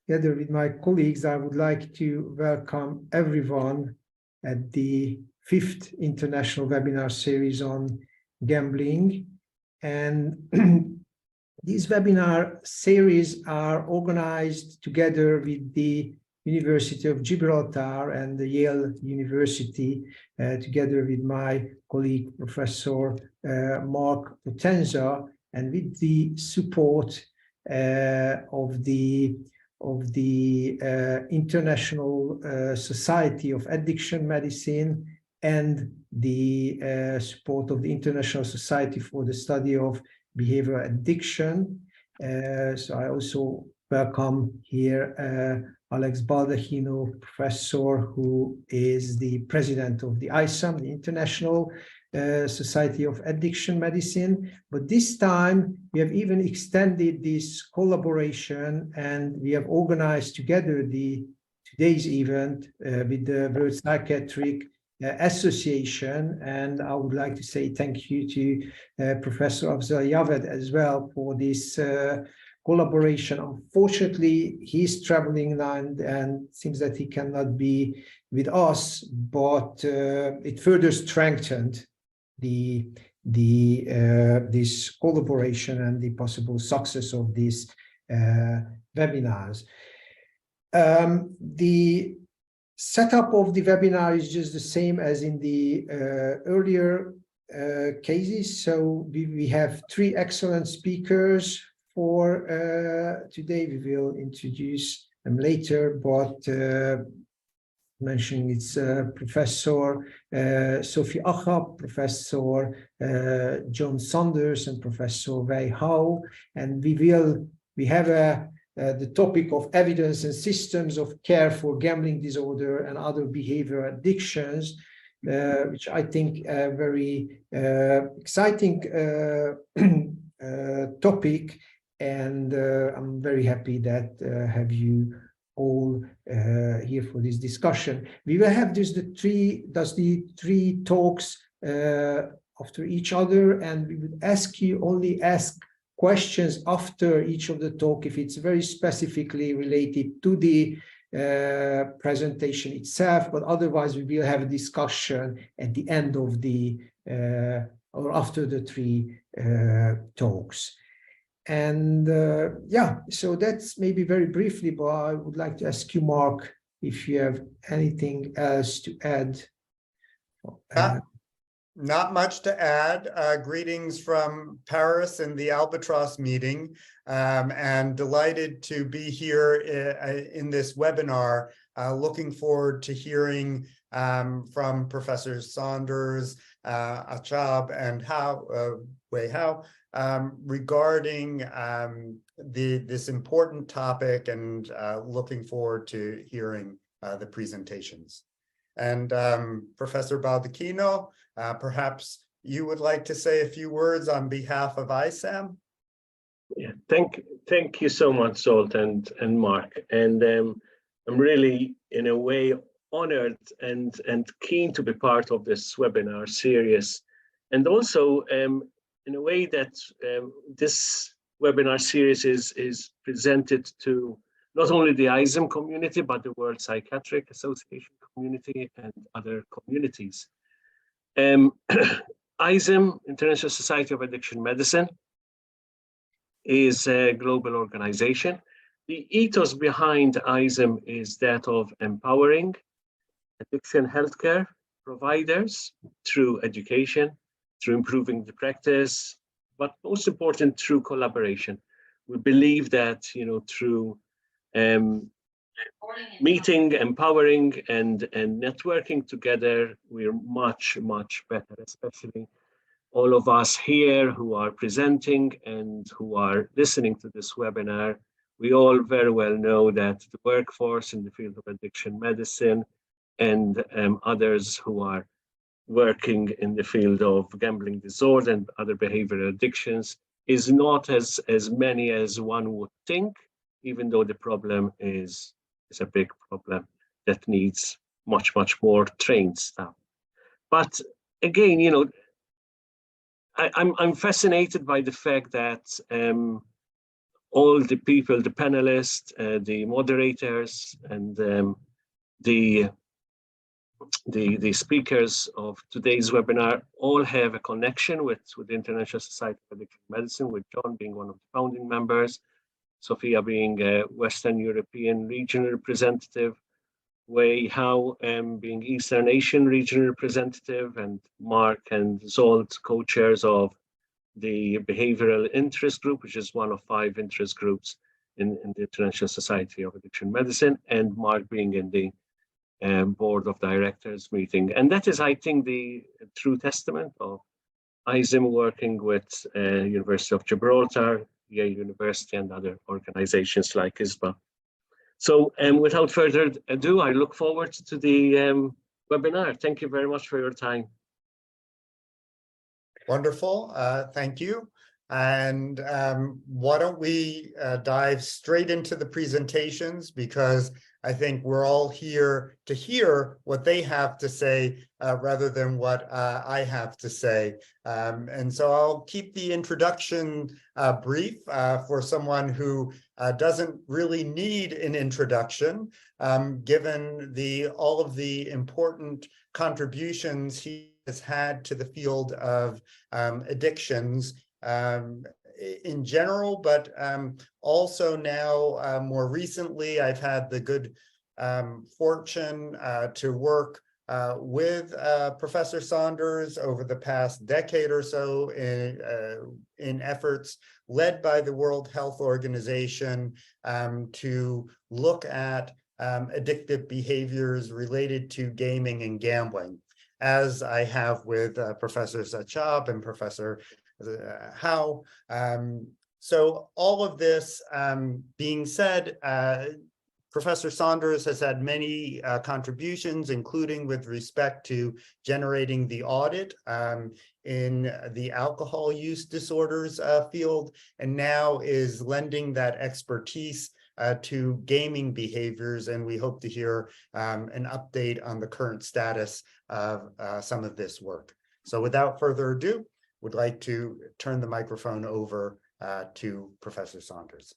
together with my colleagues, I would like to welcome everyone at the 5th International Webinar Series on Gambling. And these webinar series are organized together with the University of Gibraltar and the Yale University, together with my colleague, Professor Mark Potenza, and with the support of the International Society of Addiction Medicine and the support of the International Society for the Study of Behavioral Addiction. So I also welcome here Alex Baldacchino, professor, who is the president of the ISAM, the International Society of Addiction Medicine. But this time we have even extended this collaboration, and we have organized together today's event with the World Psychiatric Association. And I would like to say thank you to Professor Afzal Javed as well for this collaboration. Unfortunately, he's traveling now and seems that he cannot be with us, but it further strengthened this collaboration and the possible success of these webinars. The setup of the webinar is just the same as in the earlier cases. So we have 3 excellent speakers for today. We will introduce them later, but mentioning it's Professor Sophie Achab, Professor John Saunders, and Professor Wei Hao. And we have the topic of evidence and systems of care for gambling disorder and other behavioral addictions, which I think a very exciting topic. And I'm very happy that have you all here for this discussion. We will have the three talks after each other, and we would only ask questions after each of the talk if it's very specifically related to the presentation itself, but otherwise we will have a discussion at the end of the or after the 3 talks. And yeah, so that's maybe very briefly, but I would like to ask you, Mark, if you have anything else to add. Not much to add. Greetings from Paris and the Albatross meeting, and delighted to be here in this webinar. Looking forward to hearing from Professors Saunders, Achab, and Wei Hao regarding this important topic, and looking forward to hearing the presentations. And Professor Baldacchino, perhaps you would like to say a few words on behalf of ISAM? Yeah, thank you so much, Zsolt and Mark. And I'm really, in a way, honored and keen to be part of this webinar series. And also, in a way that this webinar series is presented to not only the ISAM community, but the World Psychiatric Association community and other communities. ISAM, International Society of Addiction Medicine, is a global organization. The ethos behind ISAM is that of empowering addiction healthcare providers through education, through improving the practice, but most important, through collaboration. We believe that, through meeting, empowering, and networking together, we're much, much better, especially all of us here who are presenting and who are listening to this webinar. We all very well know that the workforce in the field of addiction medicine and others who are working in the field of gambling disorder and other behavioral addictions is not as many as one would think, even though the problem is a big problem that needs much, much more trained staff. But again, I'm fascinated by the fact that all the people, the panelists, the moderators, and the speakers of today's webinar all have a connection with the International Society of Addiction Medicine, with John being one of the founding members, Sophia being a Western European regional representative, Wei Hao being Eastern Asian regional representative, and Mark and Zolt, co-chairs of the Behavioral Interest Group, which is one of 5 interest groups in the International Society of Addiction Medicine, and Mark being in the board of directors meeting. And that is, I think, the true testament of ISAM working with University of Gibraltar, Yale University, and other organizations like ISSBA. So without further ado, I look forward to the webinar. Thank you very much for your time. Wonderful, thank you. And why don't we dive straight into the presentations, because I think we're all here to hear what they have to say rather than what I have to say. And so I'll keep the introduction brief for someone who doesn't really need an introduction, given all of the important contributions he has had to the field of addictions in general, but also now more recently, I've had the good fortune to work with Professor Saunders over the past decade or so in efforts led by the World Health Organization to look at addictive behaviors related to gaming and gambling, as I have with Professor Sachab and Professor Hao. So all of this being said, Professor Saunders has had many contributions, including with respect to generating the audit in the alcohol use disorders field, and now is lending that expertise to gaming behaviors, and we hope to hear an update on the current status of some of this work. So without further ado, would like to turn the microphone over to Professor Saunders.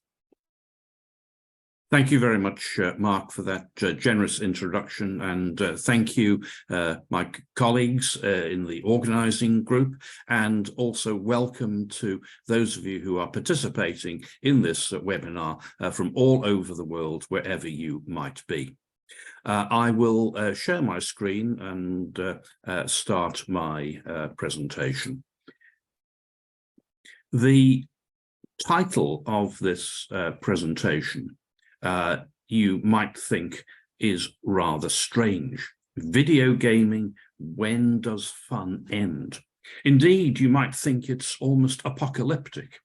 Thank you very much, Mark, for that generous introduction, and thank you, my colleagues in the organizing group, and also welcome to those of you who are participating in this webinar from all over the world, wherever you might be. I will share my screen and start my presentation. The title of this presentation, you might think, is rather strange. Video gaming, when does fun end? Indeed, you might think it's almost apocalyptic.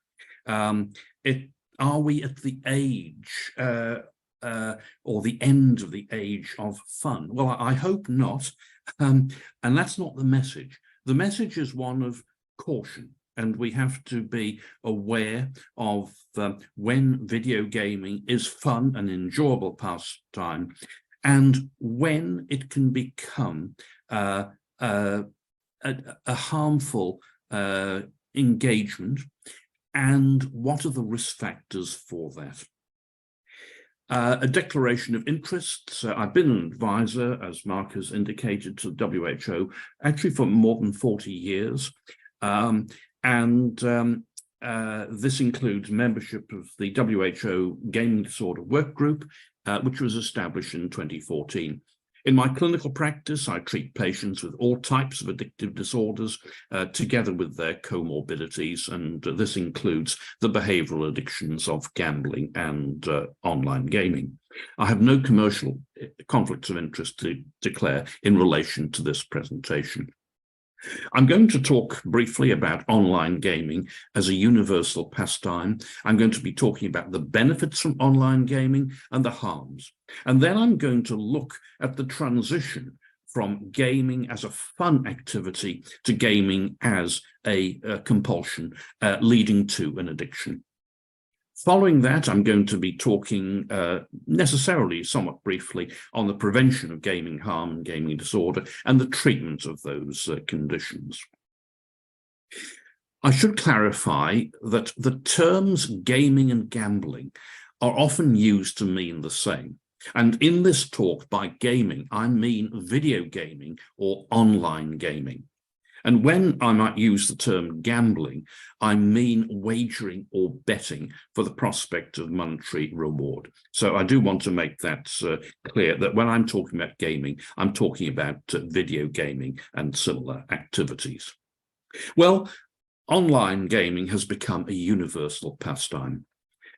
Are we at the age or the end of the age of fun? Well, I hope not, and that's not the message. The message is one of caution. And we have to be aware of when video gaming is fun and enjoyable pastime, and when it can become a harmful engagement, and what are the risk factors for that. A declaration of interests. I've been an advisor, as Mark has indicated, to the WHO, actually for more than 40 years. This includes membership of the WHO Gaming Disorder Work Group, which was established in 2014. In my clinical practice, I treat patients with all types of addictive disorders, together with their comorbidities, and this includes the behavioural addictions of gambling and online gaming. I have no commercial conflicts of interest to declare in relation to this presentation. I'm going to talk briefly about online gaming as a universal pastime. I'm going to be talking about the benefits from online gaming and the harms. And then I'm going to look at the transition from gaming as a fun activity to gaming as a compulsion, leading to an addiction. Following that, I'm going to be talking necessarily somewhat briefly on the prevention of gaming harm and gaming disorder and the treatment of those conditions. I should clarify that the terms gaming and gambling are often used to mean the same. And in this talk, by gaming, I mean video gaming or online gaming. And when I might use the term gambling, I mean wagering or betting for the prospect of monetary reward. So I do want to make that clear, that when I'm talking about gaming, I'm talking about video gaming and similar activities. Well, online gaming has become a universal pastime.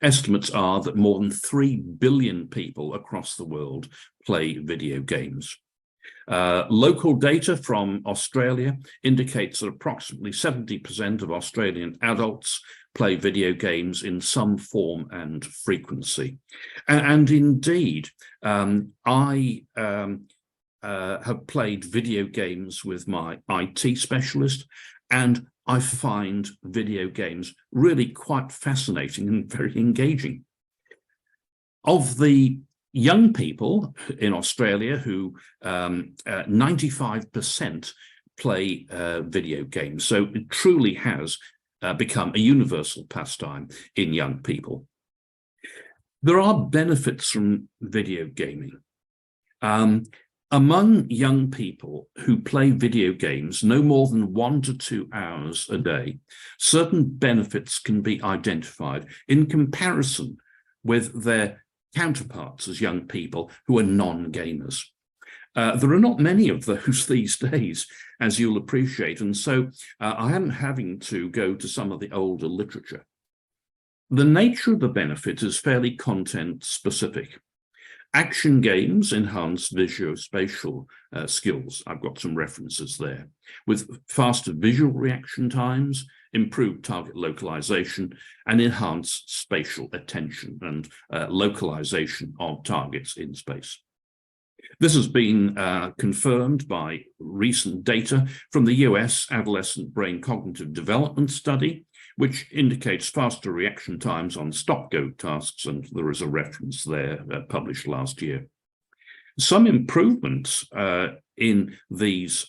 Estimates are that more than 3 billion people across the world play video games. Local data from Australia indicates that approximately 70% of Australian adults play video games in some form and frequency. And indeed, I have played video games with my IT specialist, and I find video games really quite fascinating and very engaging. Of the young people in Australia who 95% play video games. So it truly has become a universal pastime in young people. There are benefits from video gaming. Among young people who play video games no more than 1 to 2 hours a day, certain benefits can be identified in comparison with their counterparts as young people who are non-gamers. There are not many of those these days, as you'll appreciate, and so I am having to go to some of the older literature. The nature of the benefit is fairly content specific. Action games enhance visuospatial skills. I've got some references there, with faster visual reaction times, improved target localization, and enhanced spatial attention and localization of targets in space. This has been confirmed by recent data from the US Adolescent Brain Cognitive Development Study, which indicates faster reaction times on stop-go tasks, and there is a reference there published last year. Some improvements in these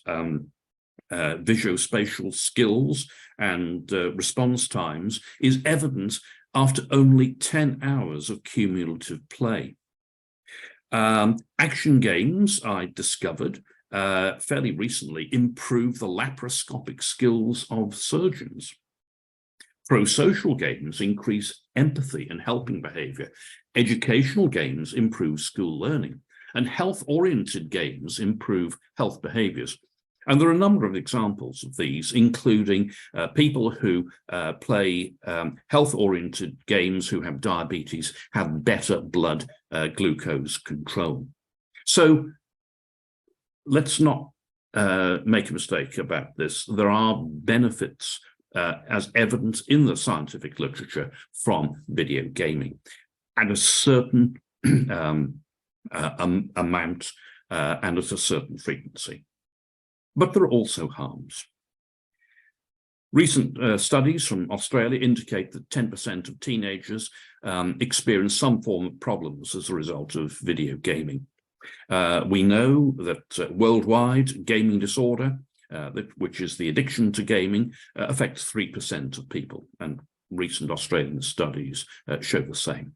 visuospatial skills and response times is evident after only 10 hours of cumulative play. Action games, I discovered fairly recently, improve the laparoscopic skills of surgeons. Pro-social games increase empathy and helping behavior. Educational games improve school learning, and health-oriented games improve health behaviors. And there are a number of examples of these, including people who play health-oriented games who have diabetes have better blood glucose control. So let's not make a mistake about this. There are benefits as evidence in the scientific literature from video gaming at a certain amount and at a certain frequency. But there are also harms. Recent studies from Australia indicate that 10% of teenagers experience some form of problems as a result of video gaming. We know that worldwide gaming disorder, which is the addiction to gaming, affects 3% of people, and recent Australian studies show the same.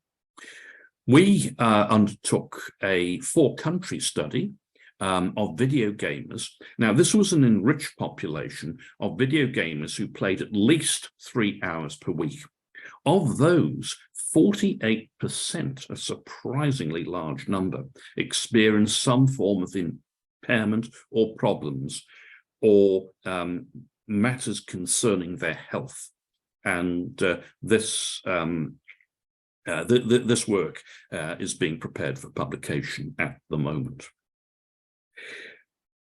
We undertook a 4-country study of video gamers. Now, this was an enriched population of video gamers who played at least 3 hours per week. Of those, 48%, a surprisingly large number, experienced some form of impairment or problems or matters concerning their health. And this work is being prepared for publication at the moment.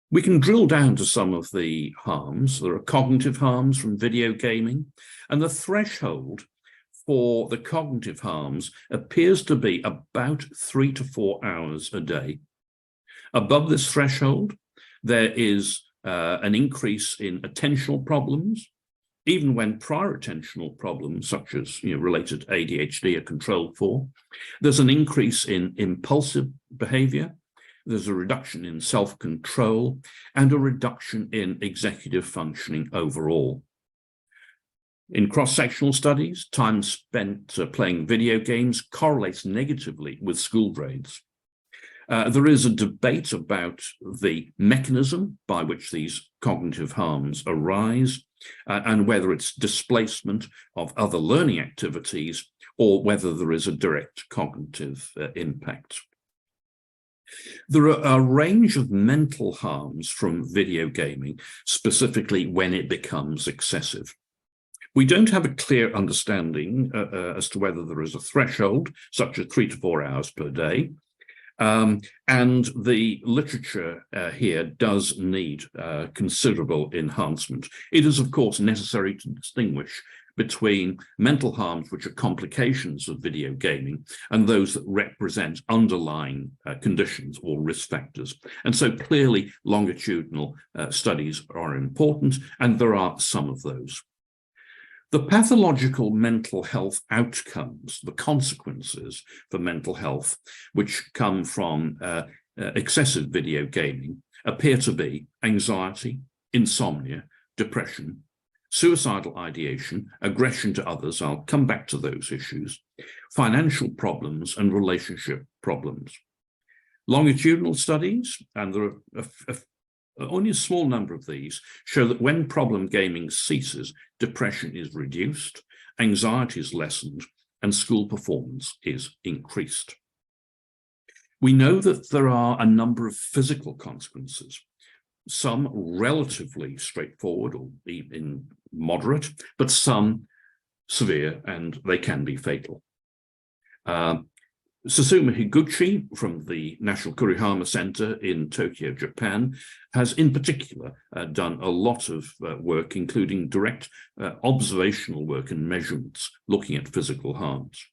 We can drill down to some of the harms. There are cognitive harms from video gaming, and the threshold for the cognitive harms appears to be about 3 to 4 hours a day. Above this threshold, there is an increase in attentional problems, even when prior attentional problems, such as related ADHD, are controlled for. There's an increase in impulsive behavior. There's a reduction in self-control and a reduction in executive functioning overall. In cross-sectional studies, time spent playing video games correlates negatively with school grades. There is a debate about the mechanism by which these cognitive harms arise and whether it's displacement of other learning activities or whether there is a direct cognitive impact. There are a range of mental harms from video gaming, specifically when it becomes excessive. We don't have a clear understanding as to whether there is a threshold, such as 3 to 4 hours per day. And the literature here does need considerable enhancement. It is, of course, necessary to distinguish between mental harms which are complications of video gaming and those that represent underlying conditions or risk factors. And so clearly longitudinal studies are important, and there are some of those. The pathological mental health outcomes, the consequences for mental health, which come from excessive video gaming, appear to be anxiety, insomnia, depression, suicidal ideation, aggression to others, I'll come back to those issues, financial problems and relationship problems. Longitudinal studies, and there are only a small number of these, show that when problem gaming ceases, depression is reduced, anxiety is lessened, and school performance is increased. We know that there are a number of physical consequences, some relatively straightforward or even moderate, but some severe, and they can be fatal. Susuma Higuchi from the National Kurihama Center in Tokyo, Japan, has in particular done a lot of work, including direct observational work and measurements looking at physical harms.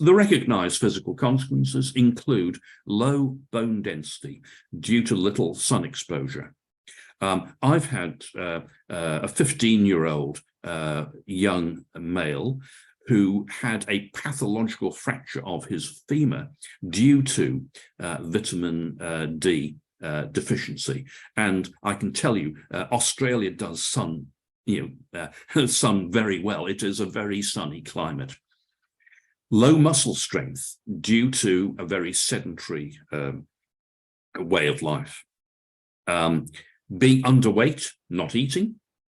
The recognized physical consequences include low bone density due to little sun exposure. I've had a 15-year-old young male who had a pathological fracture of his femur due to vitamin D deficiency. And I can tell you, Australia does sun very well. It is a very sunny climate. Low muscle strength due to a very sedentary way of life. Being underweight, not eating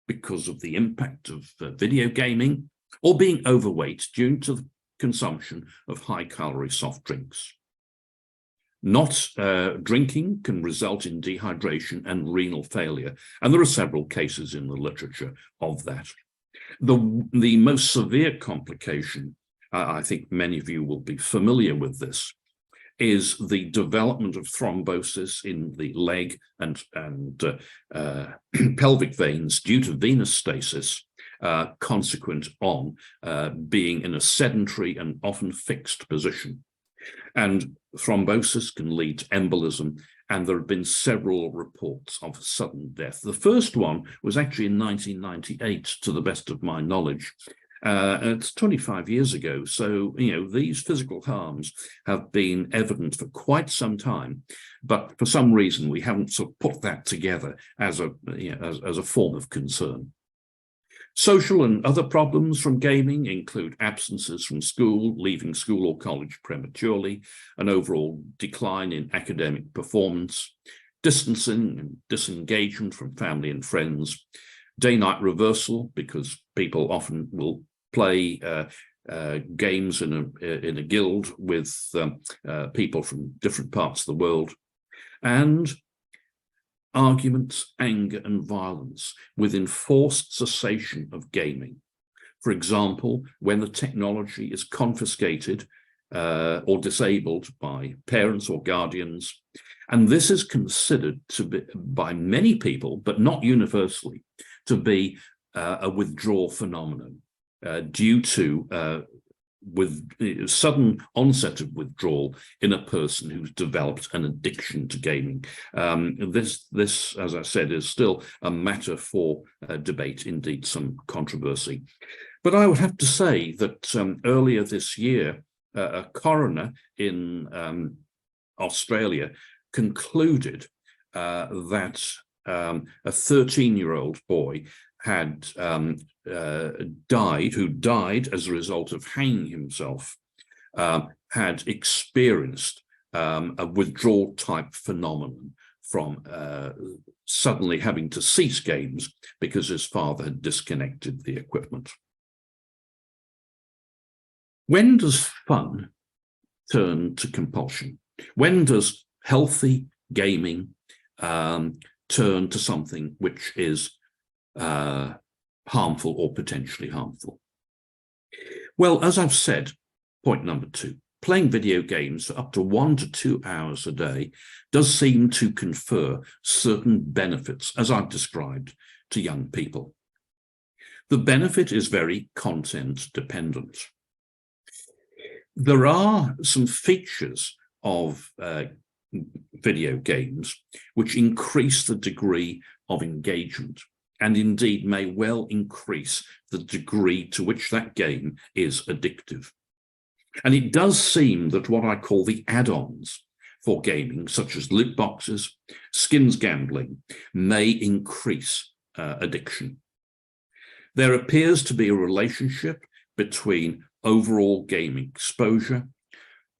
because of the impact of video gaming, or being overweight due to the consumption of high-calorie soft drinks. Not drinking can result in dehydration and renal failure, and there are several cases in the literature of that. The most severe complication, I think many of you will be familiar with this, is the development of thrombosis in the leg and pelvic veins due to venous stasis, consequent on being in a sedentary and often fixed position. And thrombosis can lead to embolism, and there have been several reports of sudden death. The first one was actually in 1998, to the best of my knowledge. It's 25 years ago, so these physical harms have been evident for quite some time, but for some reason we haven't sort of put that together as a form of concern. Social and other problems from gaming include absences from school, leaving school or college prematurely, an overall decline in academic performance, distancing and disengagement from family and friends, day-night reversal, because people often will play games in a guild with people from different parts of the world, and arguments, anger, and violence with enforced cessation of gaming. For example, when the technology is confiscated or disabled by parents or guardians, and this is considered to be, by many people, but not universally, to be a withdrawal phenomenon due to with sudden onset of withdrawal in a person who's developed an addiction to gaming. This, as I said, is still a matter for debate, indeed some controversy. But I would have to say that earlier this year, a coroner in Australia concluded that a 13-year-old boy had died, who died as a result of hanging himself, had experienced a withdrawal type phenomenon from suddenly having to cease games because his father had disconnected the equipment. When does fun turn to compulsion? When does healthy gaming turn to something which is harmful or potentially harmful? Well, as I've said, point number 2, playing video games for up to 1 to 2 hours a day does seem to confer certain benefits, as I've described, to young people. The benefit is very content dependent. There are some features of video games which increase the degree of engagement, and indeed may well increase the degree to which that game is addictive. And it does seem that what I call the add-ons for gaming, such as loot boxes, skins gambling, may increase addiction. There appears to be a relationship between overall gaming exposure,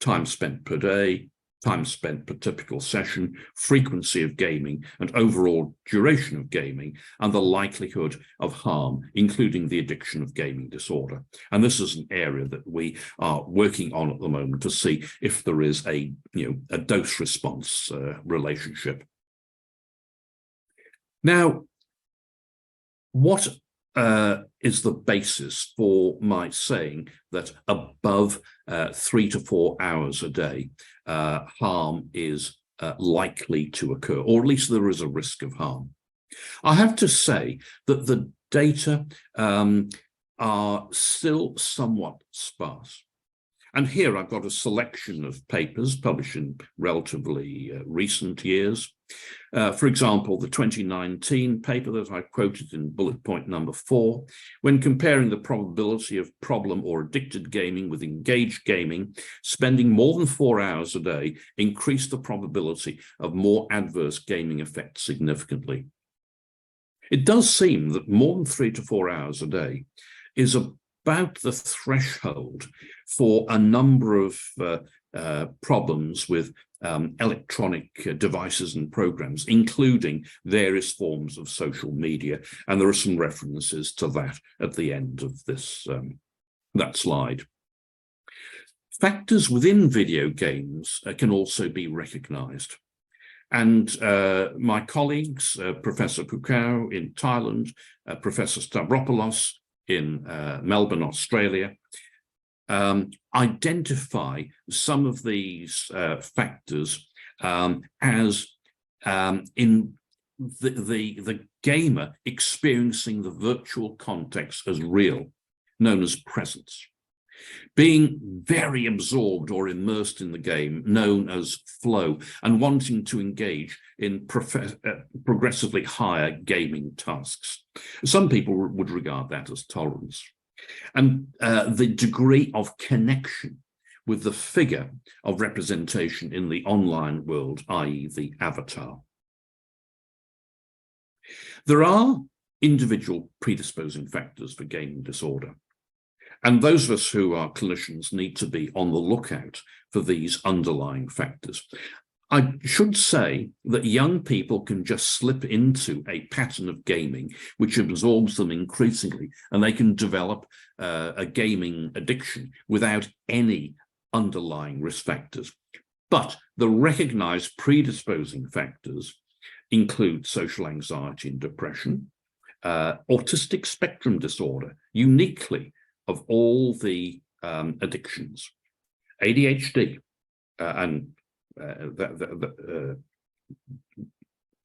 time spent per day, time spent per typical session, frequency of gaming, and overall duration of gaming, and the likelihood of harm, including the addiction of gaming disorder. And this is an area that we are working on at the moment to see if there is a dose-response relationship. Now, what is the basis for my saying that above 3 to 4 hours a day, harm is likely to occur, or at least there is a risk of harm? I have to say that the data are still somewhat sparse. And here I've got a selection of papers published in relatively recent years. For example, the 2019 paper that I quoted in bullet point number 4, when comparing the probability of problem or addicted gaming with engaged gaming, spending more than 4 hours a day increased the probability of more adverse gaming effects significantly. It does seem that more than 3 to 4 hours a day is about the threshold for a number of problems with electronic devices and programs, including various forms of social media. And there are some references to that at the end of this that slide. Factors within video games can also be recognized. And my colleagues, Professor Pukau in Thailand, Professor Stavropoulos in Melbourne, Australia, identify some of these factors as in the gamer experiencing the virtual context as real, known as presence. Being very absorbed or immersed in the game, known as flow, and wanting to engage in progressively higher gaming tasks. Some people would regard that as tolerance. And the degree of connection with the figure of representation in the online world, i.e. the avatar. There are individual predisposing factors for gaming disorder. And those of us who are clinicians need to be on the lookout for these underlying factors. I should say that young people can just slip into a pattern of gaming which absorbs them increasingly, and they can develop a gaming addiction without any underlying risk factors. But the recognized predisposing factors include social anxiety and depression, autistic spectrum disorder, uniquely of all the addictions, ADHD, and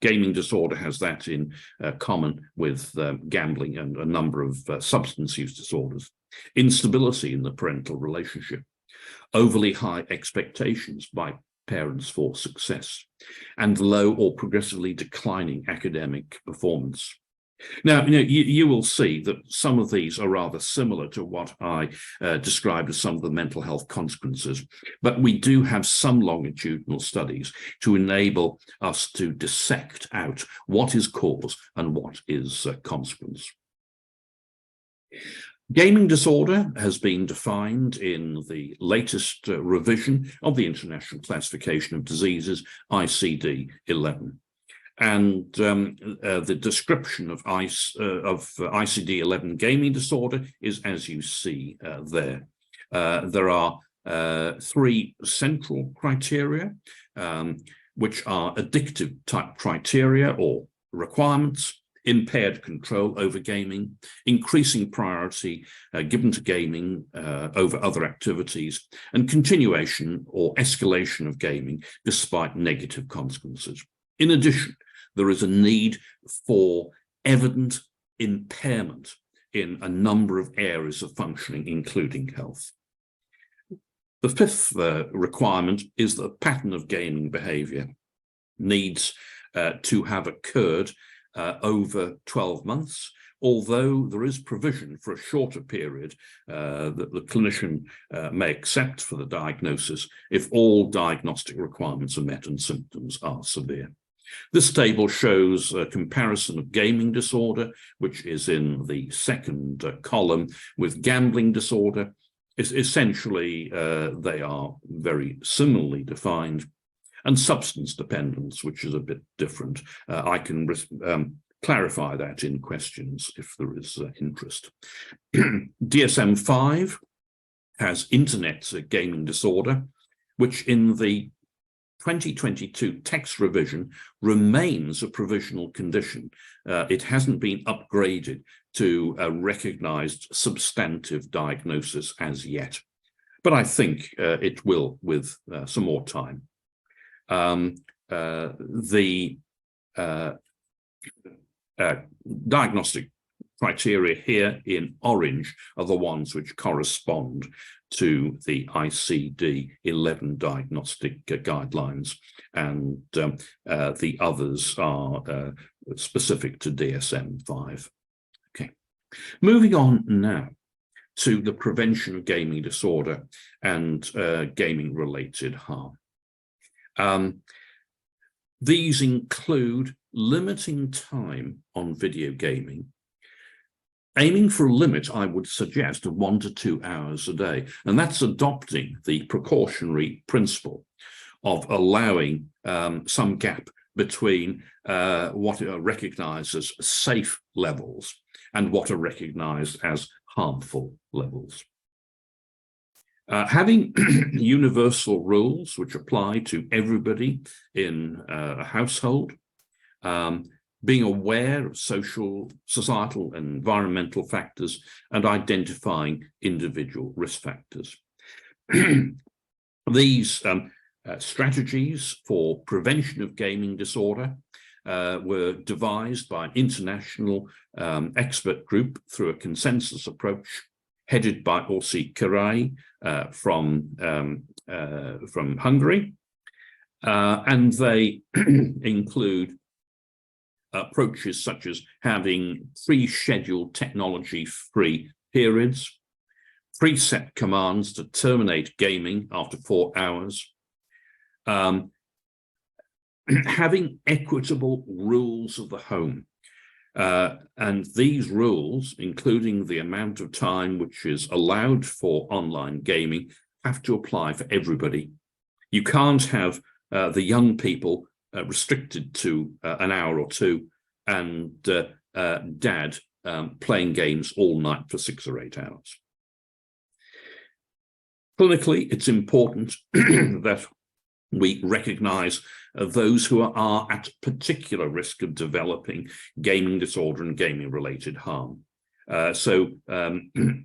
gaming disorder has that in common with gambling and a number of substance use disorders, instability in the parental relationship, overly high expectations by parents for success, and low or progressively declining academic performance. Now, you will see that some of these are rather similar to what I described as some of the mental health consequences, but we do have some longitudinal studies to enable us to dissect out what is cause and what is consequence. Gaming disorder has been defined in the latest revision of the International Classification of Diseases, ICD-11. And the description of ICD-11 gaming disorder is as you see there. There are 3 central criteria, which are addictive type criteria or requirements, impaired control over gaming, increasing priority given to gaming over other activities, and continuation or escalation of gaming despite negative consequences. In addition, there is a need for evident impairment in a number of areas of functioning, including health. The 5th requirement is that the pattern of gaming behavior needs to have occurred over 12 months, although there is provision for a shorter period that the clinician may accept for the diagnosis if all diagnostic requirements are met and symptoms are severe. This table shows a comparison of gaming disorder, which is in the 2nd column, with gambling disorder. Essentially, they are very similarly defined, and substance dependence, which is a bit different. I can clarify that in questions if there is interest. DSM-5 has internet gaming disorder, which in the 2022 text revision remains a provisional condition. It hasn't been upgraded to a recognized substantive diagnosis as yet, but I think it will with some more time. The diagnostic criteria here in orange are the ones which correspond to the ICD-11 diagnostic guidelines, and the others are specific to DSM-5. Okay, moving on now to the prevention of gaming disorder and gaming-related harm. These include limiting time on video gaming, aiming for a limit, I would suggest, of 1 to 2 hours a day. And that's adopting the precautionary principle of allowing some gap between what are recognized as safe levels and what are recognized as harmful levels. Having universal rules which apply to everybody in a household, being aware of social, societal, and environmental factors, and identifying individual risk factors. These strategies for prevention of gaming disorder were devised by an international expert group through a consensus approach headed by Orsi Kirai from Hungary, and they include approaches such as having pre-scheduled technology-free periods, preset commands to terminate gaming after 4 hours, having equitable rules of the home. And these rules, including the amount of time which is allowed for online gaming, have to apply for everybody. You can't have the young people restricted to an hour or 2 and dad playing games all night for 6 or 8 hours. Clinically, it's important that we recognize those who are at particular risk of developing gaming disorder and gaming-related harm. So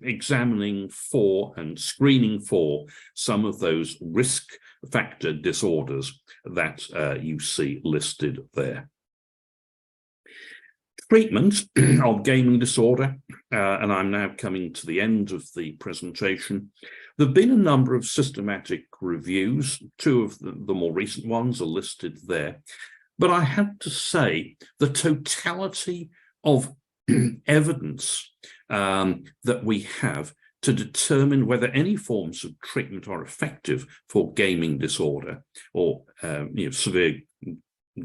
examining for and screening for some of those risk factor disorders that you see listed there. Treatment of gaming disorder, and I'm now coming to the end of the presentation. There have been a number of systematic reviews. 2 of the more recent ones are listed there. But I have to say the totality of evidence that we have to determine whether any forms of treatment are effective for gaming disorder or severe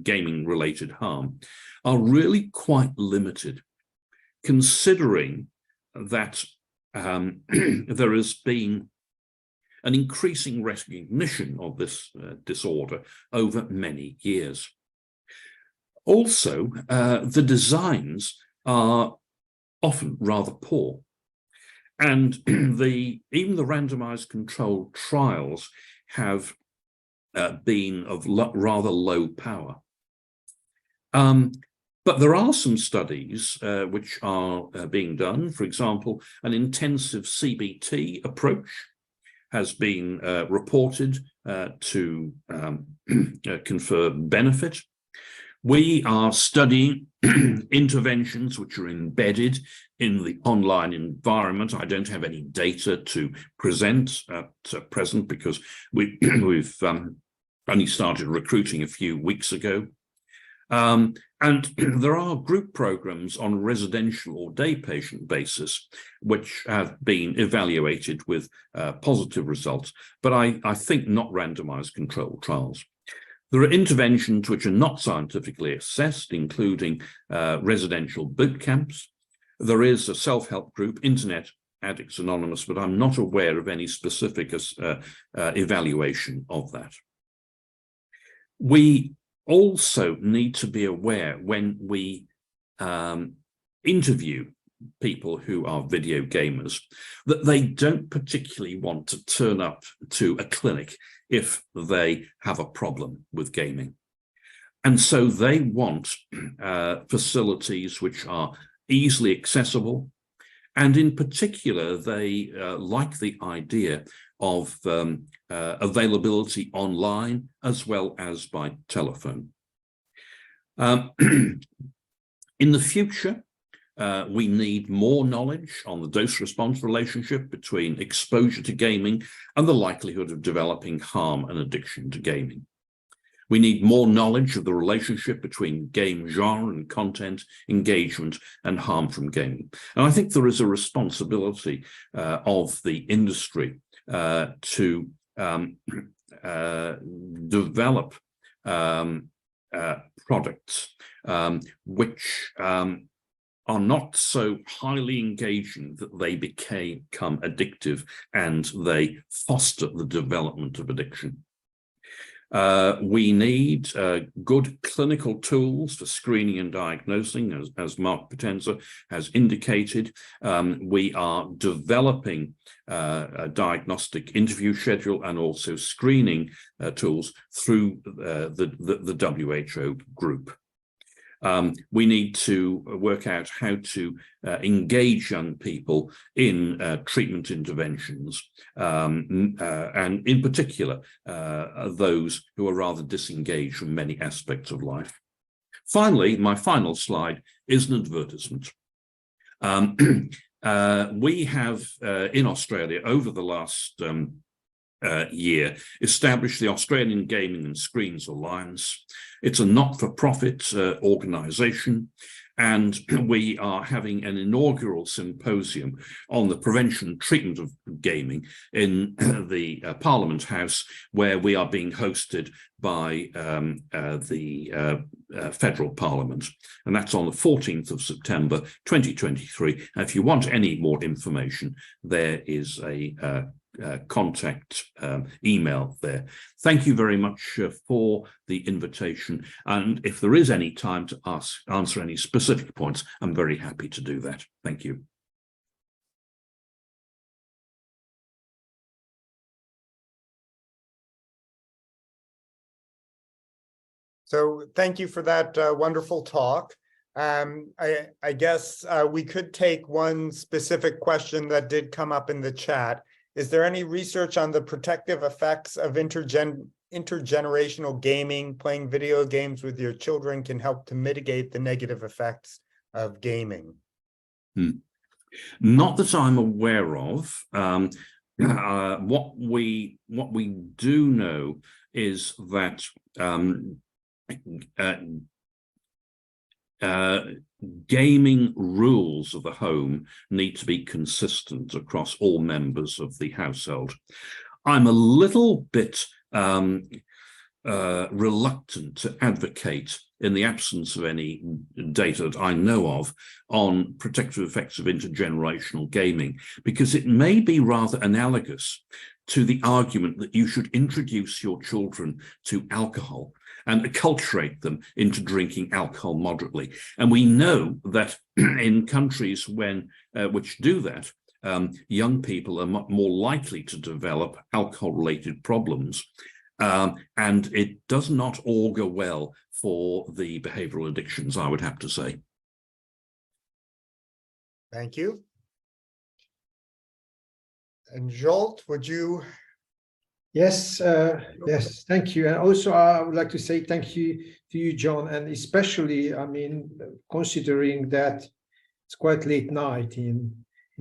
gaming-related harm are really quite limited, considering that there has been an increasing recognition of this disorder over many years. Also, the designs are often rather poor, and even the randomized controlled trials have been of rather low power. But there are some studies which are being done. For example, an intensive CBT approach has been reported to confer benefit. We are studying interventions which are embedded in the online environment. I don't have any data to present at present because we've only started recruiting a few weeks ago. And there are group programs on residential or day patient basis, which have been evaluated with positive results, but I think not randomized controlled trials. There are interventions which are not scientifically assessed, including residential boot camps. There is a self-help group, Internet Addicts Anonymous, but I'm not aware of any specific evaluation of that. We also need to be aware when we interview people who are video gamers that they don't particularly want to turn up to a clinic if they have a problem with gaming. And so they want facilities which are easily accessible. And in particular, they like the idea of availability online as well as by telephone. In the future, we need more knowledge on the dose-response relationship between exposure to gaming and the likelihood of developing harm and addiction to gaming. We need more knowledge of the relationship between game genre and content, engagement, and harm from gaming. And I think there is a responsibility of the industry to develop products which are not so highly engaging that they become addictive and they foster the development of addiction. We need good clinical tools for screening and diagnosing, as Mark Potenza has indicated. We are developing a diagnostic interview schedule and also screening tools through the WHO group. We need to work out how to engage young people in treatment interventions, and in particular, those who are rather disengaged from many aspects of life. Finally, my final slide is an advertisement. We have, in Australia, over the last year, established the Australian Gaming and Screens Alliance. It's a not-for-profit organisation, and we are having an inaugural symposium on the prevention and treatment of gaming in the Parliament House, where we are being hosted by the Federal Parliament. And that's on the 14th of September, 2023. And if you want any more information, there is a contact email there. Thank you very much for the invitation, and if there is any time to answer any specific points, I'm very happy to do that. Thank you. So thank you for that wonderful talk. I guess we could take one specific question that did come up in the chat. Is there any research on the protective effects of intergenerational gaming? Playing video games with your children can help to mitigate the negative effects of gaming. Not that I'm aware of. What we do know is that gaming rules of the home need to be consistent across all members of the household. I'm a little bit reluctant to advocate, in the absence of any data that I know of, on protective effects of intergenerational gaming, because it may be rather analogous to the argument that you should introduce your children to alcohol and acculturate them into drinking alcohol moderately. And we know that in countries which do that, young people are much more likely to develop alcohol-related problems. And it does not augur well for the behavioral addictions, I would have to say. Thank you. And Zsolt, would you? Yes, yes, thank you. And also I would like to say thank you to you, John, and especially, I mean, considering that it's quite late night in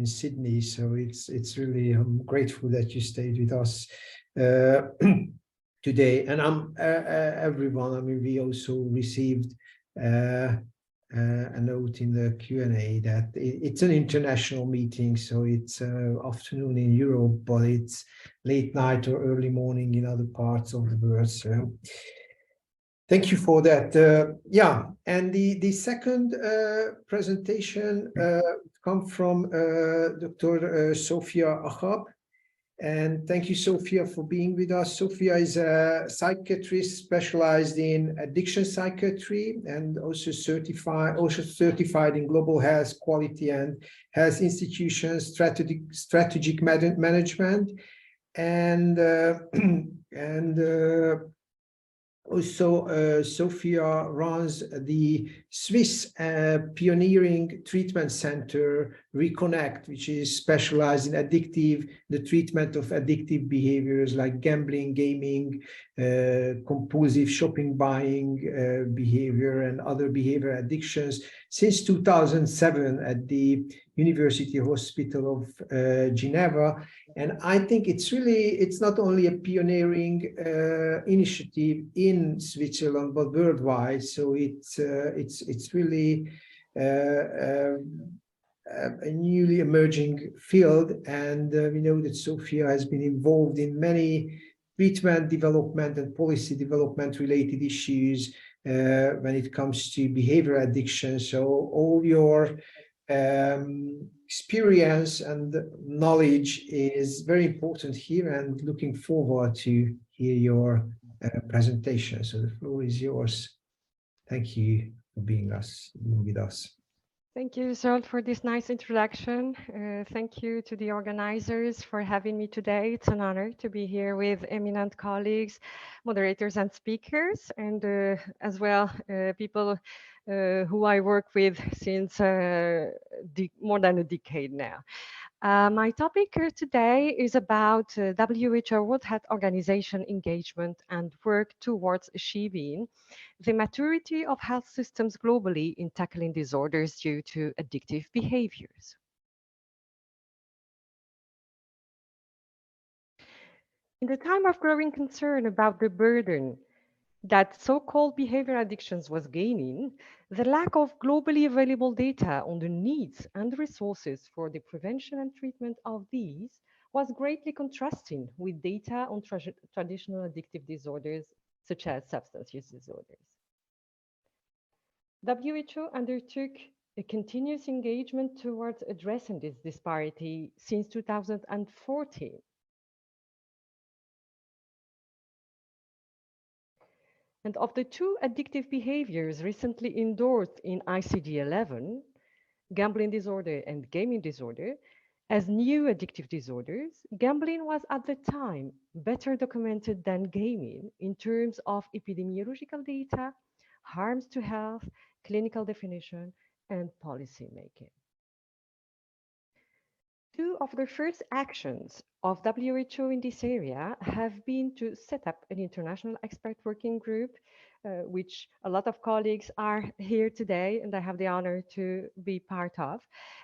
Sydney, so it's really, I'm grateful that you stayed with us today. And everyone, I mean, we also received a note in the Q&A that it's an international meeting, so it's afternoon in Europe, but it's late night or early morning in other parts of the world. So thank you for that. Yeah, and the second presentation comes from Dr. Sophia Achab. And thank you, Sophia, for being with us. Sophia is a psychiatrist specialized in addiction psychiatry and also certified in global health, quality and health institutions, strategic management, and also, Sophia runs the Swiss pioneering treatment center, Reconnect, which is specialized in the treatment of addictive behaviors like gambling, gaming, compulsive shopping, buying behavior, and other behavior addictions since 2007 at the University Hospital of Geneva. And I think it's not only a pioneering initiative in Switzerland, but worldwide. So it's really a newly emerging field. And we know that Sophia has been involved in many treatment development and policy development related issues when it comes to behavior addiction. So all your experience and knowledge is very important here, and looking forward to hear your presentation. So the floor is yours. Thank you for being with us. Thank you, Zsolt, for this nice introduction. Thank you to the organizers for having me today. It's an honor to be here with eminent colleagues, moderators and speakers, and as well people who I work with since more than a decade now. My topic today is about WHO World Health Organization engagement and work towards achieving the maturity of health systems globally in tackling disorders due to addictive behaviors. In the time of growing concern about the burden that so-called behavior addictions was gaining, the lack of globally available data on the needs and resources for the prevention and treatment of these was greatly contrasting with data on traditional addictive disorders, such as substance use disorders. WHO undertook a continuous engagement towards addressing this disparity since 2014. And of the two addictive behaviors recently endorsed in ICD-11, gambling disorder and gaming disorder, as new addictive disorders, gambling was at the time better documented than gaming in terms of epidemiological data, harms to health, clinical definition, and policy making. Two of the first actions of WHO in this area have been to set up an international expert working group, which a lot of colleagues are here today, and I have the honor to be part of,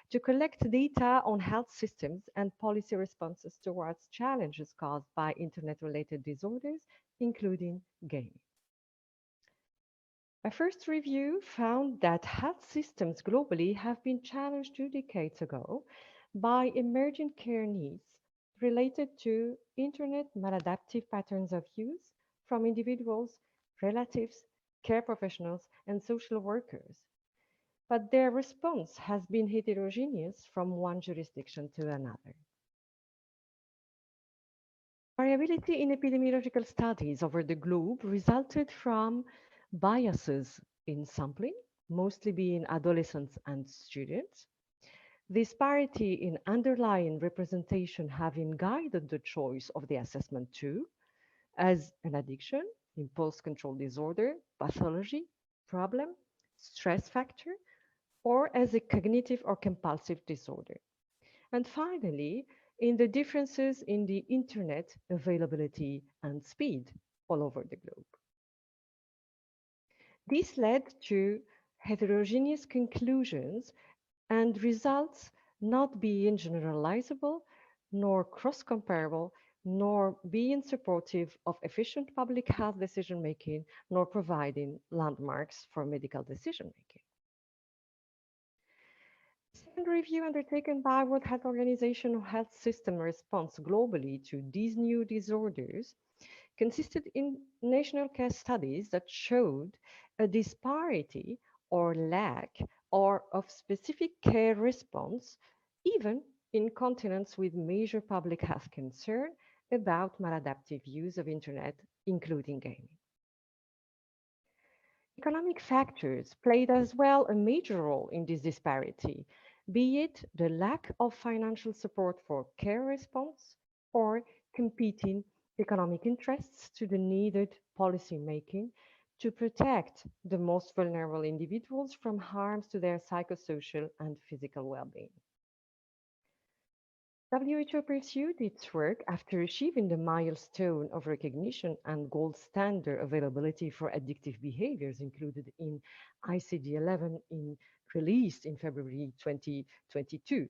to collect data on health systems and policy responses towards challenges caused by internet-related disorders, including gaming. A first review found that health systems globally have been challenged 2 decades ago by emerging care needs related to internet maladaptive patterns of use, from individuals, relatives, care professionals, and social workers. But their response has been heterogeneous from one jurisdiction to another. Variability in epidemiological studies over the globe resulted from biases in sampling, mostly being adolescents and students, disparity in underlying representation having guided the choice of the assessment tool as an addiction, impulse control disorder, pathology, problem, stress factor, or as a cognitive or compulsive disorder. And finally, in the differences in the internet availability and speed all over the globe. This led to heterogeneous conclusions and results not being generalizable, nor cross-comparable, nor being supportive of efficient public health decision-making, nor providing landmarks for medical decision-making. Second review undertaken by World Health Organization of Health System response globally to these new disorders consisted in national case studies that showed a disparity or lack or of specific care response, even in continents with major public health concern about maladaptive use of internet, including gaming. Economic factors played as well a major role in this disparity, be it the lack of financial support for care response or competing economic interests to the needed policy making to protect the most vulnerable individuals from harms to their psychosocial and physical well-being. WHO pursued its work after achieving the milestone of recognition and gold standard availability for addictive behaviors included in ICD-11 released in February 2022,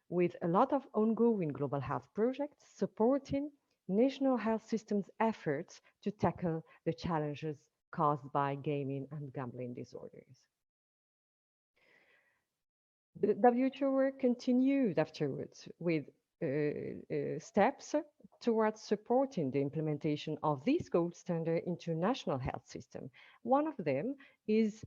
with a lot of ongoing global health projects supporting national health systems' efforts to tackle the challenges caused by gaming and gambling disorders. The WHO work continued afterwards with steps towards supporting the implementation of this gold standard into national health system. One of them is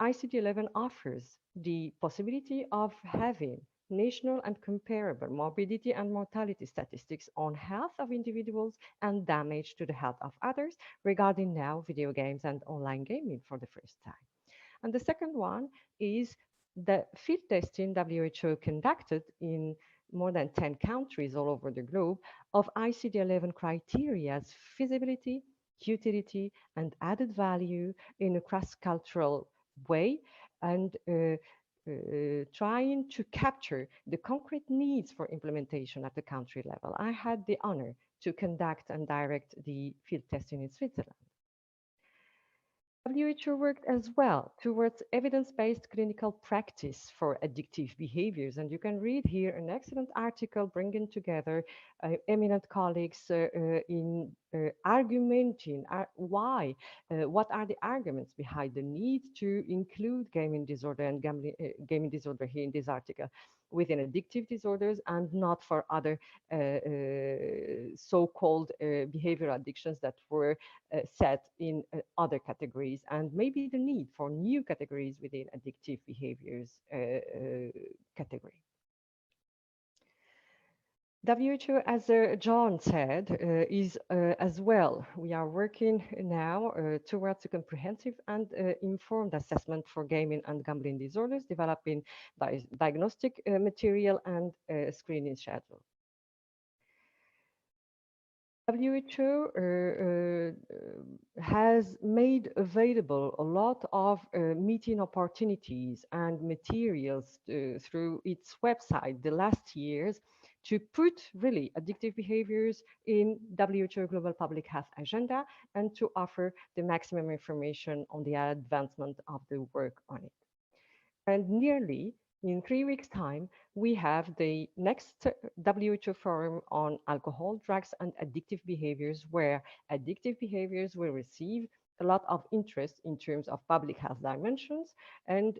ICD-11 offers the possibility of having national and comparable morbidity and mortality statistics on health of individuals and damage to the health of others regarding now video games and online gaming for the first time. And the second one is the field testing WHO conducted in more than 10 countries all over the globe of ICD-11 criteria's feasibility, utility, and added value in a cross-cultural way, and trying to capture the concrete needs for implementation at the country level. I had the honor to conduct and direct the field testing in Switzerland. WHO worked as well towards evidence-based clinical practice for addictive behaviors. And you can read here an excellent article bringing together eminent colleagues in argumenting why, what are the arguments behind the need to include gaming disorder and gaming disorder here in this article within addictive disorders and not for other so-called behavioral addictions that were set in other categories, and maybe the need for new categories within addictive behaviors category. WHO, as John said, is as well, we are working now towards a comprehensive and informed assessment for gaming and gambling disorders, developing diagnostic material and screening schedule. WHO has made available a lot of meeting opportunities and materials through its website the last years to put really addictive behaviors in WHO Global Public Health Agenda and to offer the maximum information on the advancement of the work on it. And nearly in 3 weeks' time, we have the next WHO forum on alcohol, drugs, and addictive behaviors, where addictive behaviors will receive a lot of interest in terms of public health dimensions and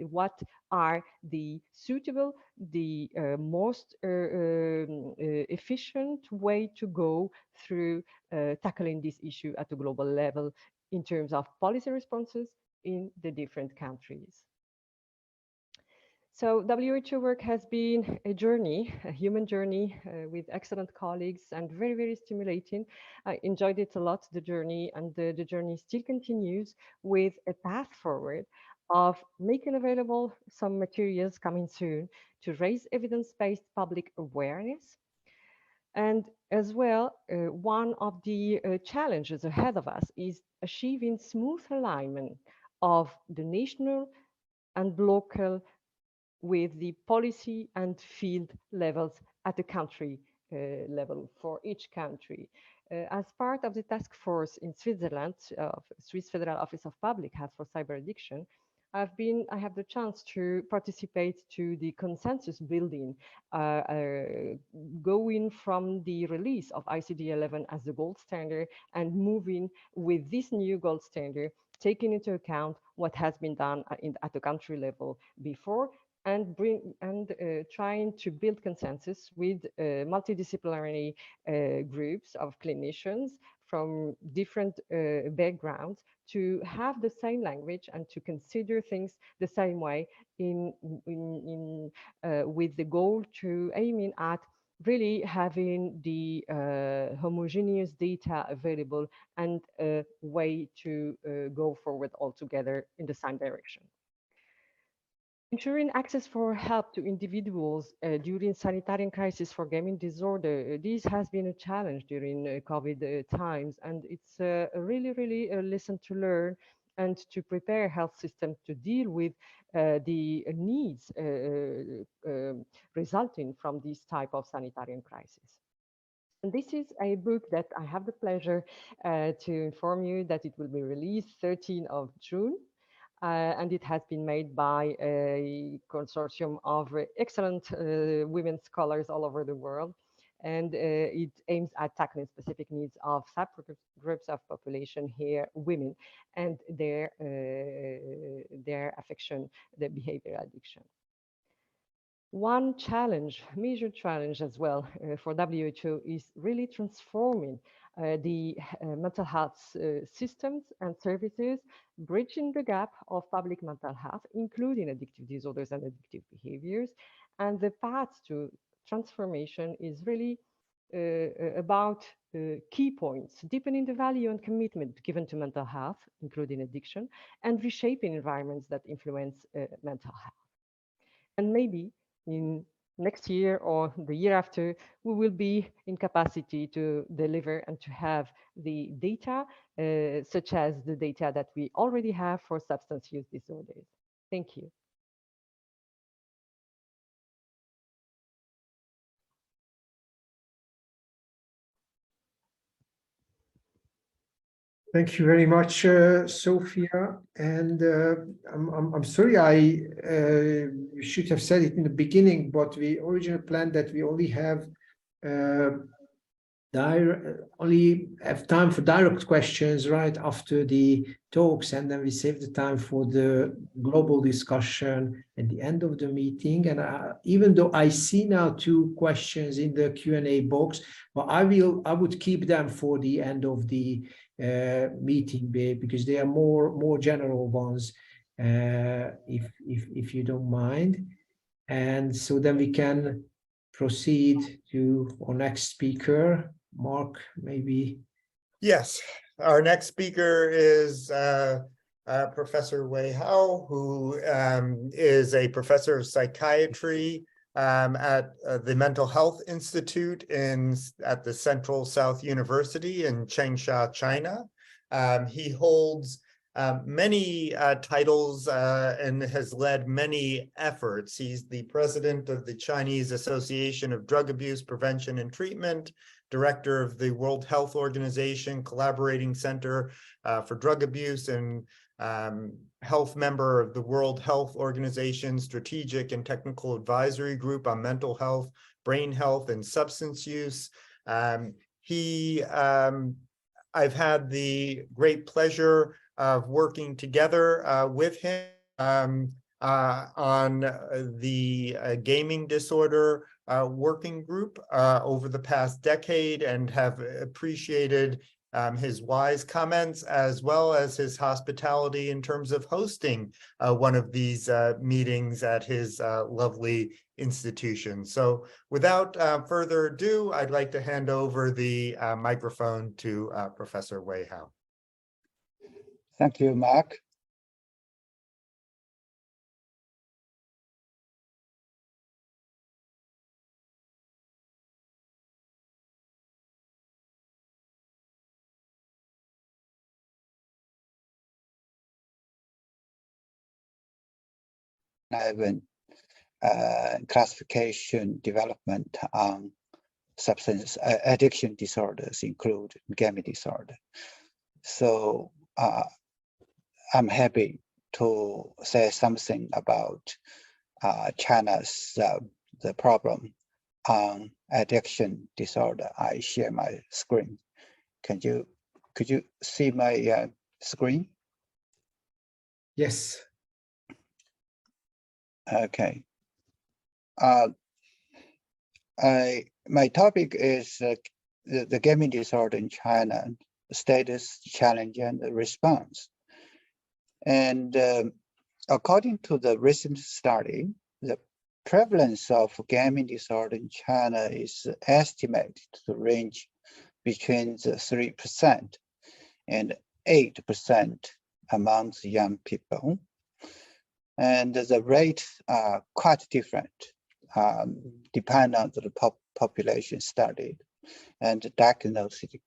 what are the suitable, the most efficient way to go through tackling this issue at a global level in terms of policy responses in the different countries. So WHO work has been a journey, a human journey with excellent colleagues and very, very stimulating. I enjoyed it a lot, the journey, and the journey still continues with a path forward of making available some materials coming soon to raise evidence-based public awareness. And as well, one of the challenges ahead of us is achieving smooth alignment of the national and local with the policy and field levels at the country level for each country. As part of the task force in Switzerland, Swiss Federal Office of Public Health for Cyber Addiction, I have the chance to participate to the consensus building, going from the release of ICD-11 as the gold standard and moving with this new gold standard, taking into account what has been done at the country level before, and trying to build consensus with multidisciplinary groups of clinicians from different backgrounds to have the same language and to consider things the same way with the goal to aiming at really having the homogeneous data available and a way to go forward all together in the same direction. Ensuring access for help to individuals during sanitary crisis for gaming disorder, this has been a challenge during COVID times, and it's really a lesson to learn and to prepare health systems to deal with the needs resulting from this type of sanitary crisis. And this is a book that I have the pleasure to inform you that it will be released 13th of June. And it has been made by a consortium of excellent women scholars all over the world. And it aims at tackling specific needs of subgroups of population here, women, and their affection, their behavioral addiction. One challenge, major challenge as well for WHO is really transforming the mental health systems and services, bridging the gap of public mental health, including addictive disorders and addictive behaviors. And the path to transformation is really about key points, deepening the value and commitment given to mental health, including addiction, and reshaping environments that influence mental health. And maybe in next year or the year after, we will be in capacity to deliver and to have the data, such as the data that we already have for substance use disorders. Thank you. Thank you very much, Sophia. And I'm sorry, I should have said it in the beginning, but we originally planned that we only have time for direct questions right after the talks, and then we save the time for the global discussion at the end of the meeting. And even though I see now 2 questions in the Q&A box, but I would keep them for the end of the meeting, because they are more general ones, if you don't mind. And so then we can proceed to our next speaker. Mark, maybe. Yes, our next speaker is Professor Wei Hao, who is a professor of psychiatry at the Mental Health Institute at the Central South University in Changsha, China. He holds many titles and has led many efforts. He's the president of the Chinese Association of Drug Abuse Prevention and Treatment, director of the World Health Organization Collaborating Center for Drug Abuse, and health member of the World Health Organization Strategic and Technical Advisory Group on Mental Health, Brain Health, and Substance Use. He I've had the great pleasure of working together with him on the gaming disorder working group over the past decade, and have appreciated his wise comments as well as his hospitality in terms of hosting one of these meetings at his lovely institution. So without further ado, I'd like to hand over the microphone to Professor Wei Hao. Thank you, Mark. Classification development on substance addiction disorders, include gaming disorder. So I'm happy to say something about China's the problem on addiction disorder. I share my screen. Could you see my screen? Yes. Okay. My topic is the gaming disorder in China, status, challenge, and response. And according to the recent study, the prevalence of gaming disorder in China is estimated to range between the 3% and 8% amongst young people. And the rates are quite different, depending on the population studied and the diagnostic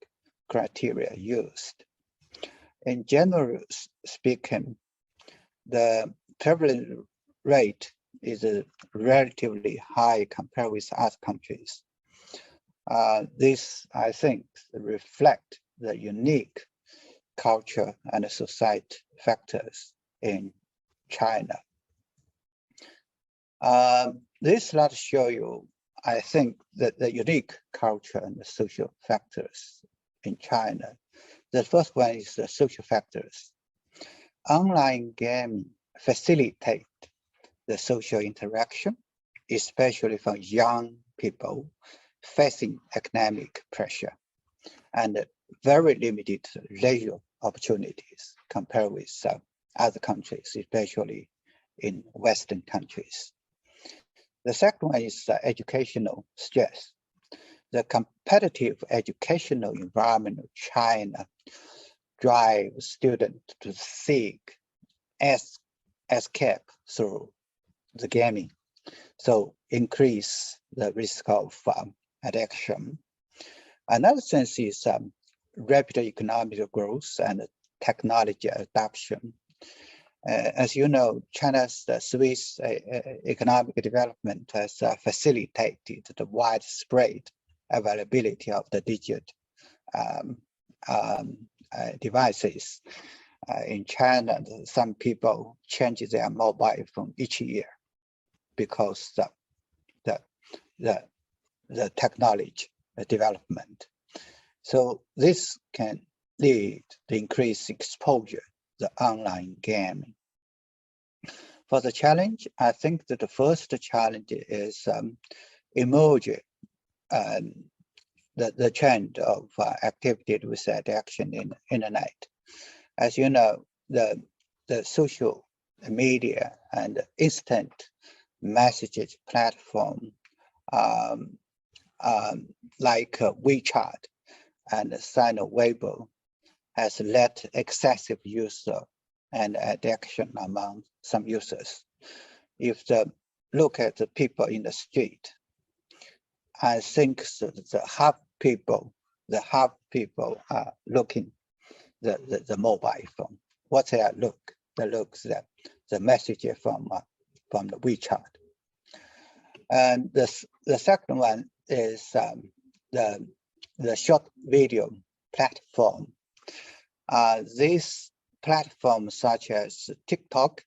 criteria used. In general speaking, the prevalence rate is relatively high compared with other countries. This, I think, reflects the unique culture and society factors in China. This slide shows you, I think, that the unique culture and the social factors in China. The first one is the social factors. Online gaming facilitate the social interaction, especially for young people facing academic pressure and very limited leisure opportunities compared with other countries, especially in Western countries. The second one is educational stress. The competitive educational environment of China drives students to seek escape through the gaming, so increase the risk of addiction. Another sense is rapid economic growth and technology adoption. As you know, China's Swiss economic development has facilitated the widespread availability of the digital devices. In China, some people change their mobile phone each year because the technology development. So this can lead to increased exposure to online gaming. For the challenge, I think that the first challenge is emerging the trend of activity with addiction in internet. As you know, the social media and instant messages platform like WeChat and Sino Weibo has led excessive use and addiction among some users. If the look at the people in the street, I think the half people are looking the mobile phone. What they look? They look the message from the WeChat. And the second one is the short video platform. These platforms such as TikTok,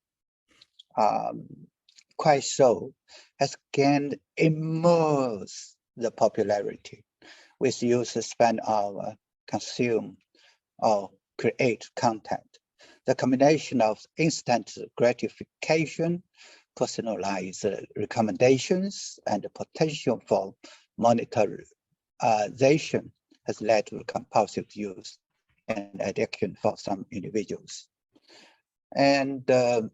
quite so, has gained immense the popularity, with users spend hours consume or create content. The combination of instant gratification, personalized recommendations, and the potential for monetization has led to compulsive use and addiction for some individuals. And the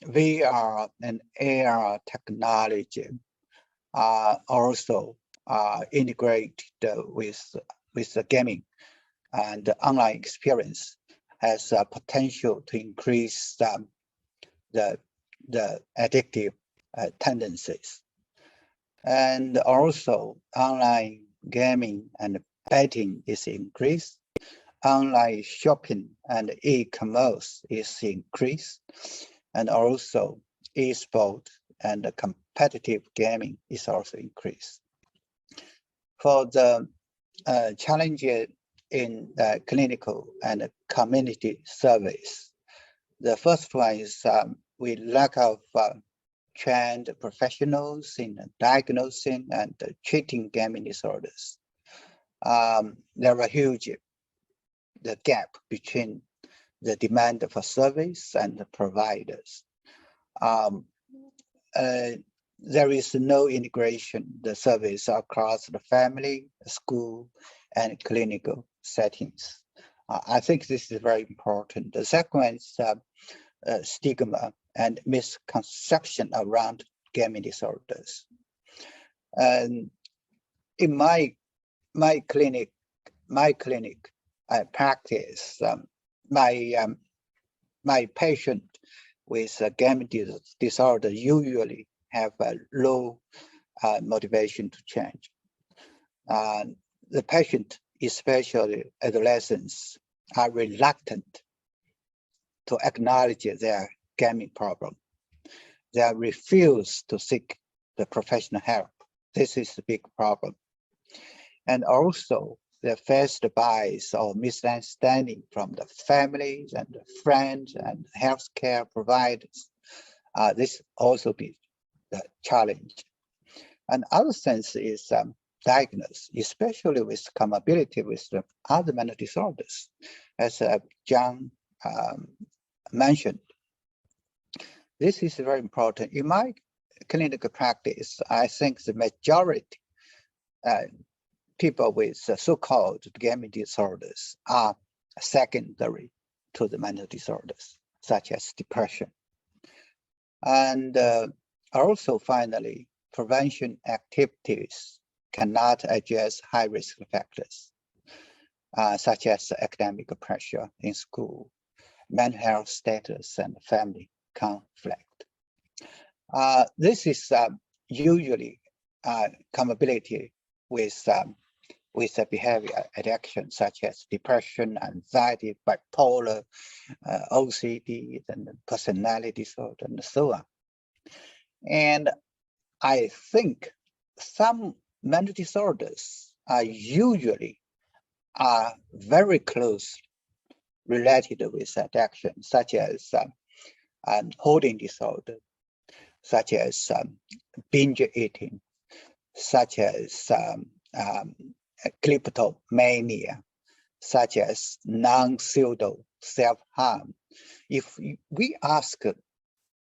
VR and AR technology are also integrated with the gaming, and the online experience has a potential to increase the addictive tendencies. And also online gaming and betting is increased. Online shopping and e-commerce is increased. And also e-sport and competitive gaming is also increased. For the challenges in clinical and community surveys, the first one is we lack of trained professionals in diagnosing and treating gaming disorders. There are huge the gap between the demand for service and the providers. There is no integration, the service across the family, school, and clinical settings. I think this is very important. The second one is stigma and misconception around gaming disorders. And in my clinic practice, my patient with a gaming disorder usually have a low motivation to change. The patient, especially adolescents, are reluctant to acknowledge their gaming problem. They refuse to seek the professional help. This is a big problem. And also, they face the bias or misunderstanding from the families and the friends and healthcare providers. This also be the challenge. And other sense is diagnosis, especially with comorbidity with the other mental disorders, as John mentioned. This is very important. In my clinical practice, I think the majority people with so-called gaming disorders are secondary to the mental disorders, such as depression. And also, finally, prevention activities cannot address high-risk factors, such as academic pressure in school, mental health status, and family conflict. This is usually comorbidity with a behavior addiction, such as depression, anxiety, bipolar, OCD, and personality disorder, and so on. And I think some mental disorders are usually very close related with addiction, such as hoarding disorder, such as binge eating, such as kleptomania, such as non-pseudo self-harm. If we ask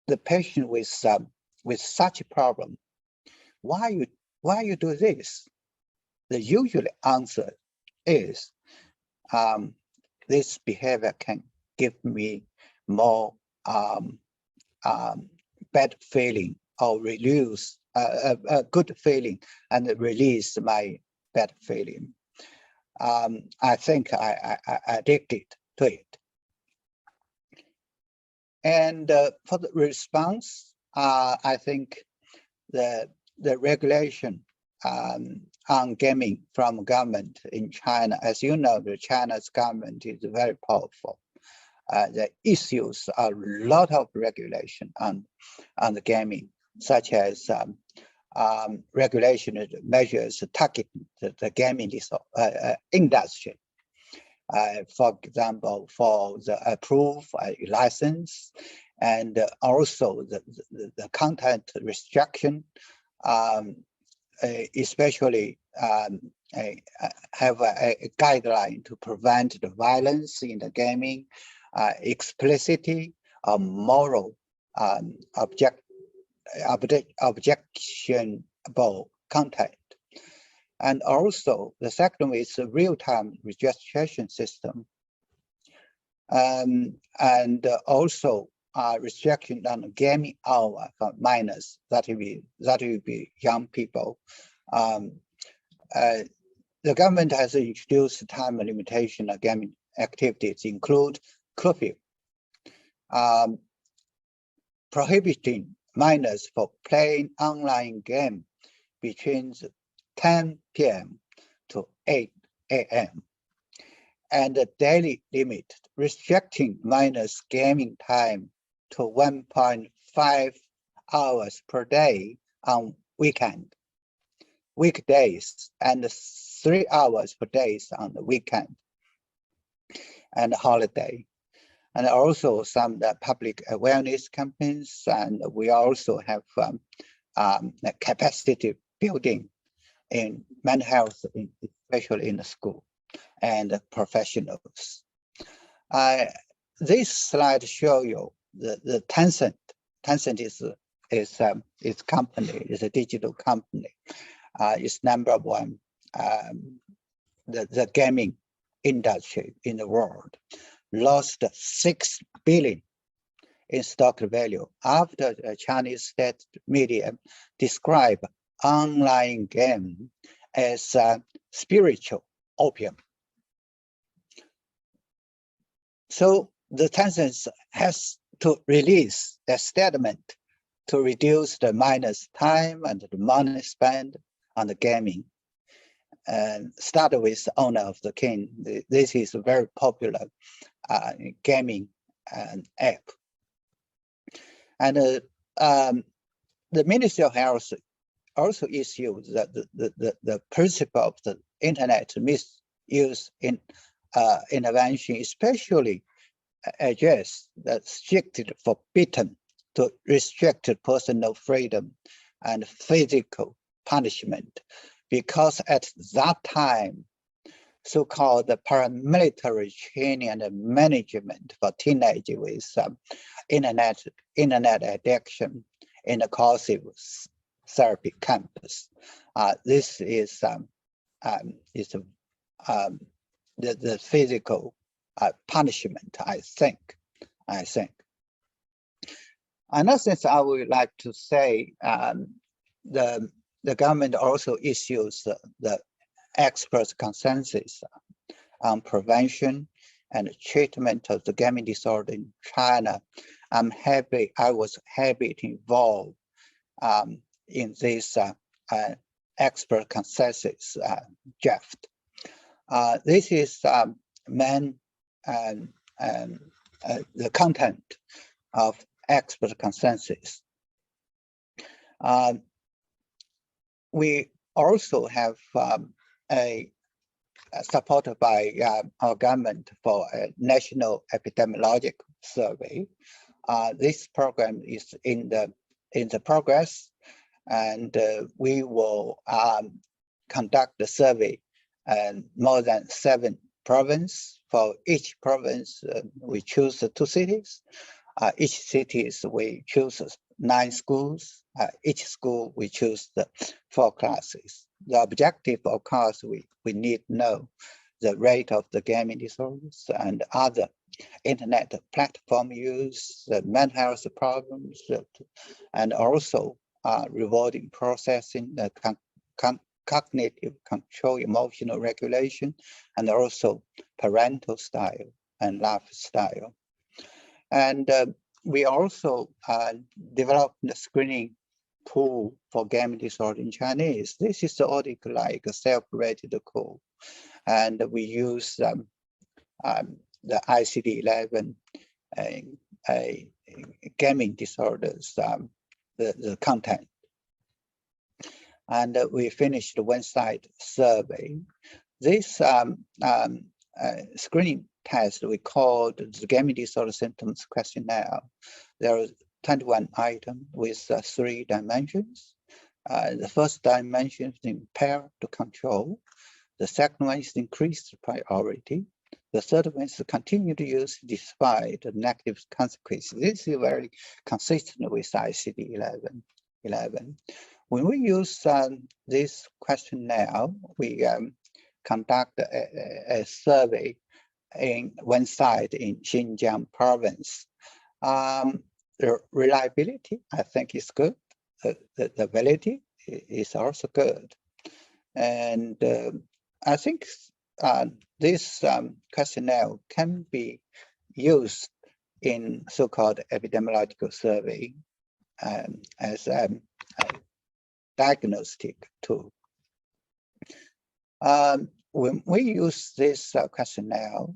the patient with such a problem, why you do this? The usual answer is this behavior can give me more bad feeling or reduce a good feeling and release my bad feeling. I think I addicted to it. And for the response, I think the regulation on gaming from government in China, as you know, the China's government is very powerful. The issues a lot of regulation on the gaming, such as regulation measures targeting the gaming industry. For example, for the approved license, and also the content restriction, especially have a guideline to prevent the violence in the gaming, explicitly or moral objectionable content. And also the second is a real-time registration system. And also restriction on gaming hour for minors, that will be young people. The government has introduced time limitation on gaming activities, include curfew, prohibiting minors from playing online game between 10 p.m. to 8 a.m. and a daily limit restricting minors' gaming time to 1.5 hours per day on weekdays, and 3 hours per day on the weekend and holiday. And also some public awareness campaigns, and we also have capacity building in mental health, especially in the school and professionals. This slide show you the Tencent. Tencent is company, is a digital company. It's number one, the gaming industry in the world. Lost 6 billion in stock value after the Chinese state media describe online game as spiritual opium. So the Tencent has to release a statement to reduce the minors' time and the money spent on the gaming. And start with Honor of the King. This is a very popular gaming app. And the Ministry of Health also issued the principle of the internet misuse in intervention, especially address that strictly forbidden to restrict personal freedom and physical punishment, because at that time, so-called paramilitary training and management for teenagers with internet addiction in the coursive therapy campus. This is the physical punishment, I think. Another thing I would like to say, the government also issues the expert consensus on prevention and treatment of the gaming disorder in China. I was happy to involve in this expert consensus draft. This is the content of expert consensus. We also have supported by our government for a national epidemiologic survey. This program is in the progress, and we will conduct the survey in more than 7 provinces. For each province, we choose 2 cities. Each cities we choose 9 schools. Each school we choose 4 classes. The objective, of course, we need to know the rate of the gaming disorders and other internet platform use, the mental health problems, and also rewarding processing, the cognitive control, emotional regulation, and also parental style and lifestyle. And we also developed the screening tool for gaming disorder in Chinese. This is the like a self-rated tool, and we use the ICD-11 gaming disorders, the content. And we finished the one-side survey. This screening test we called the gaming disorder symptoms questionnaire. There are 21 items with 3 dimensions. The first dimension is impair to control. The second one is increased priority. The third one is to continue to use despite the negative consequences. This is very consistent with ICD-11. When we use this question now, we conduct a survey in one site in Xinjiang province. The reliability, I think, is good. The validity is also good. And I think this questionnaire can be used in so-called epidemiological survey as a diagnostic tool. When we use this questionnaire,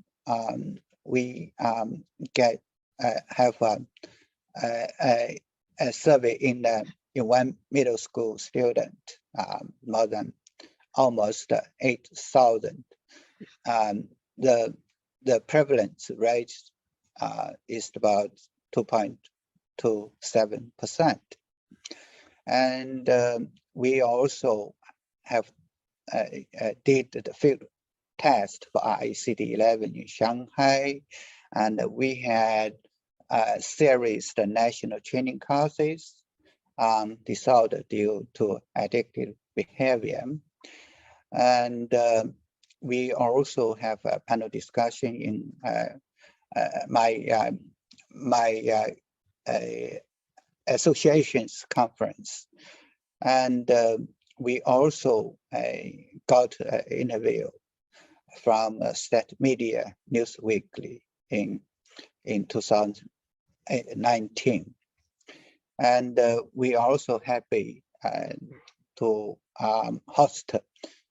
we have a survey in one middle school student, more than almost 8,000. The prevalence rate is about 2.27%. And we also have did the field test for ICD-11 in Shanghai, and we had a series of national training courses on disorder due to addictive behavior. And we also have a panel discussion in my association's conference. And we also got an interview from State Media News Weekly in 2019. And we are also happy to host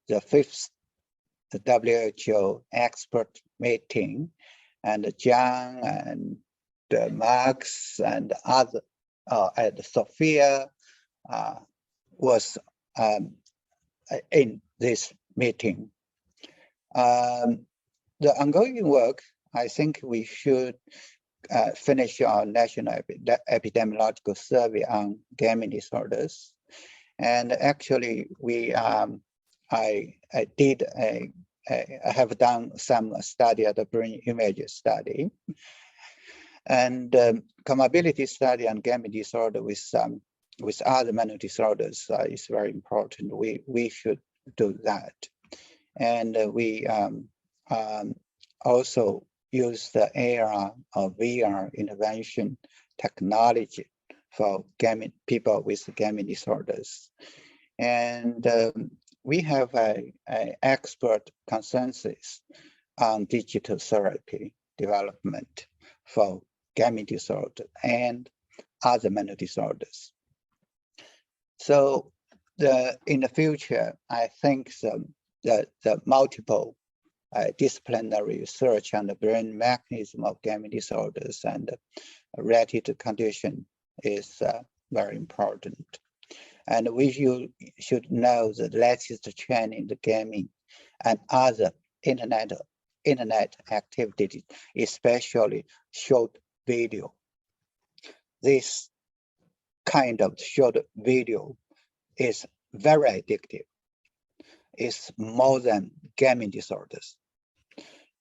the 5th WHO expert meeting, and John and Max and other and Sophia was in this meeting. The ongoing work, I think we should finish our national epidemiological survey on gaming disorders. And actually, I have done some study of the brain image study, and comorbidity study on gaming disorder with other mental disorders is very important. We should do that, and we also use the AR or VR intervention technology for people with gaming disorders. And we have an expert consensus on digital therapy development for gaming disorder and other mental disorders. So in the future, I think the multiple disciplinary research on the brain mechanism of gaming disorders and related condition is very important. And we should know the latest trend in the gaming and other internet activities, especially short video. This kind of short video is very addictive. It's more than gaming disorders.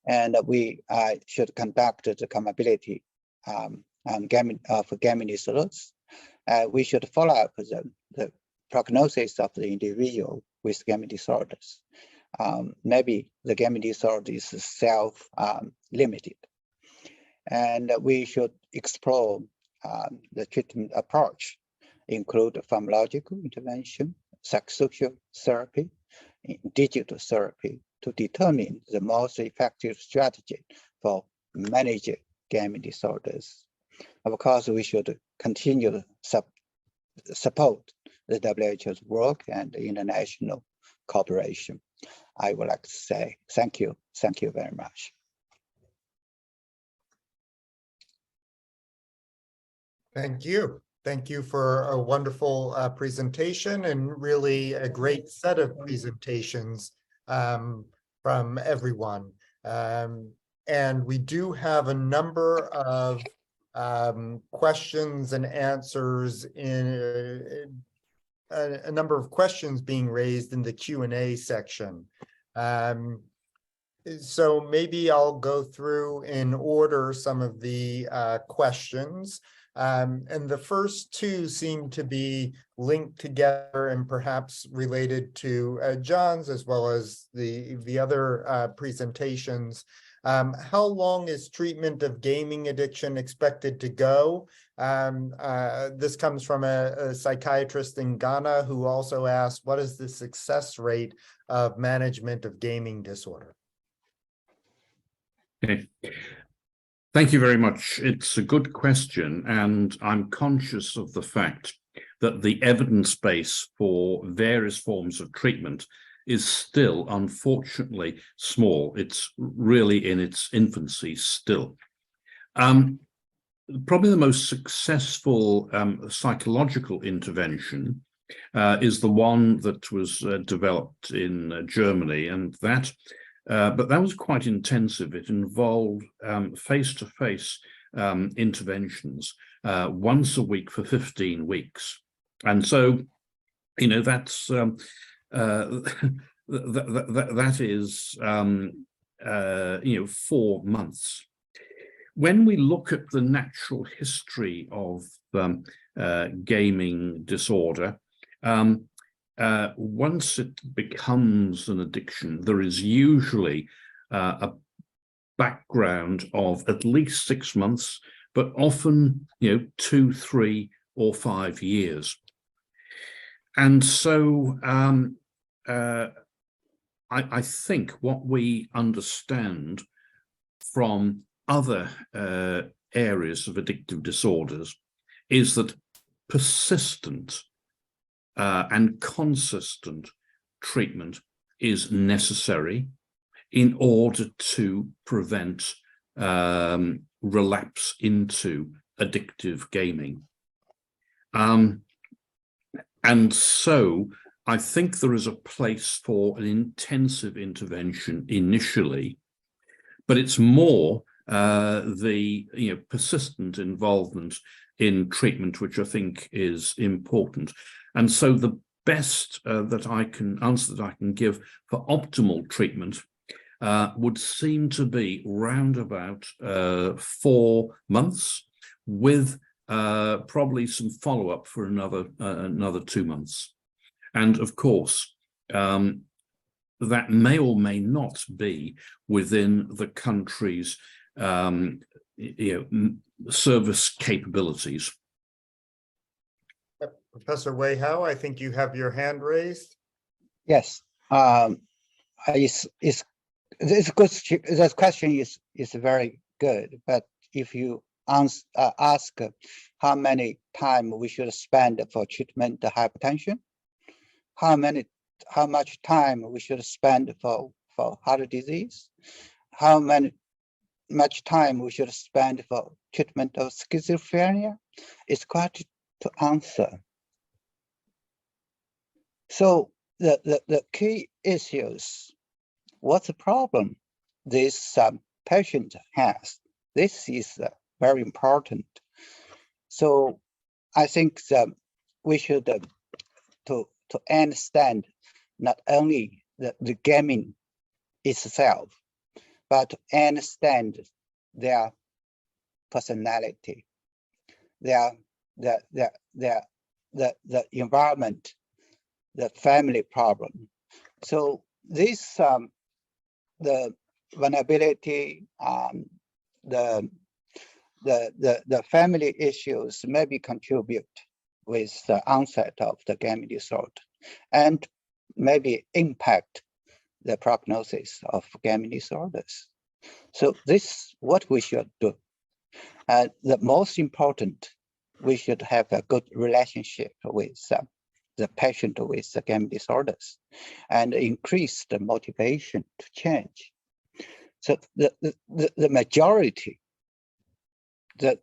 And we should conduct the comorbidity on for gaming disorders. We should follow up the prognosis of the individual with gaming disorders. Maybe the gaming disorder is self-limited. And we should explore the treatment approach, include pharmacological intervention, psychosocial therapy, digital therapy, to determine the most effective strategy for managing gaming disorders. Of course, we should continue to support the WHO's work and the international cooperation. I would like to say thank you. Thank you very much. Thank you. Thank you for a wonderful presentation, and really a great set of presentations from everyone. And we do have a number of questions and answers a number of questions being raised in the Q&A section. So maybe I'll go through in order some of the questions. And the first two seem to be linked together and perhaps related to John's as well as the other presentations. How long is treatment of gaming addiction expected to go? This comes from a psychiatrist in Ghana who also asked, what is the success rate of management of gaming disorder? Okay. Thank you very much. It's a good question, and I'm conscious of the fact that the evidence base for various forms of treatment is still, unfortunately, small. It's really in its infancy still. Probably the most successful psychological intervention is the one that was developed in Germany, and that but that was quite intensive. It involved face-to-face interventions once a week for 15 weeks. And so, you know, that's that is, you know, 4 months. When we look at the natural history of gaming disorder, once it becomes an addiction, there is usually a background of at least 6 months, but often, you know, 2, 3, or 5 years. And so I think what we understand from other areas of addictive disorders is that persistent and consistent treatment is necessary in order to prevent relapse into addictive gaming. And so I think there is a place for an intensive intervention initially, but it's more the persistent involvement in treatment, which I think is important. And so the best answer that I can give for optimal treatment would seem to be round about 4 months, with probably some follow-up for another 2 months. And of course, that may or may not be within the country's service capabilities. Professor Weihao, I think you have your hand raised. Yes, this question is very good. But if you ask how many time we should spend for treatment of hypertension, how much time we should spend for heart disease, how much time we should spend for treatment of schizophrenia, it's quite to answer. So the key issues, what's the problem this patient has? This is very important. So I think that we should to understand not only the gaming itself, but to understand their personality, the environment, the family problem. So this the vulnerability, the family issues maybe contribute with the onset of the gaming disorder, and maybe impact the prognosis of gaming disorders. So this is what we should do. The most important, we should have a good relationship with the patient with the gaming disorders, and increase the motivation to change. So the majority, the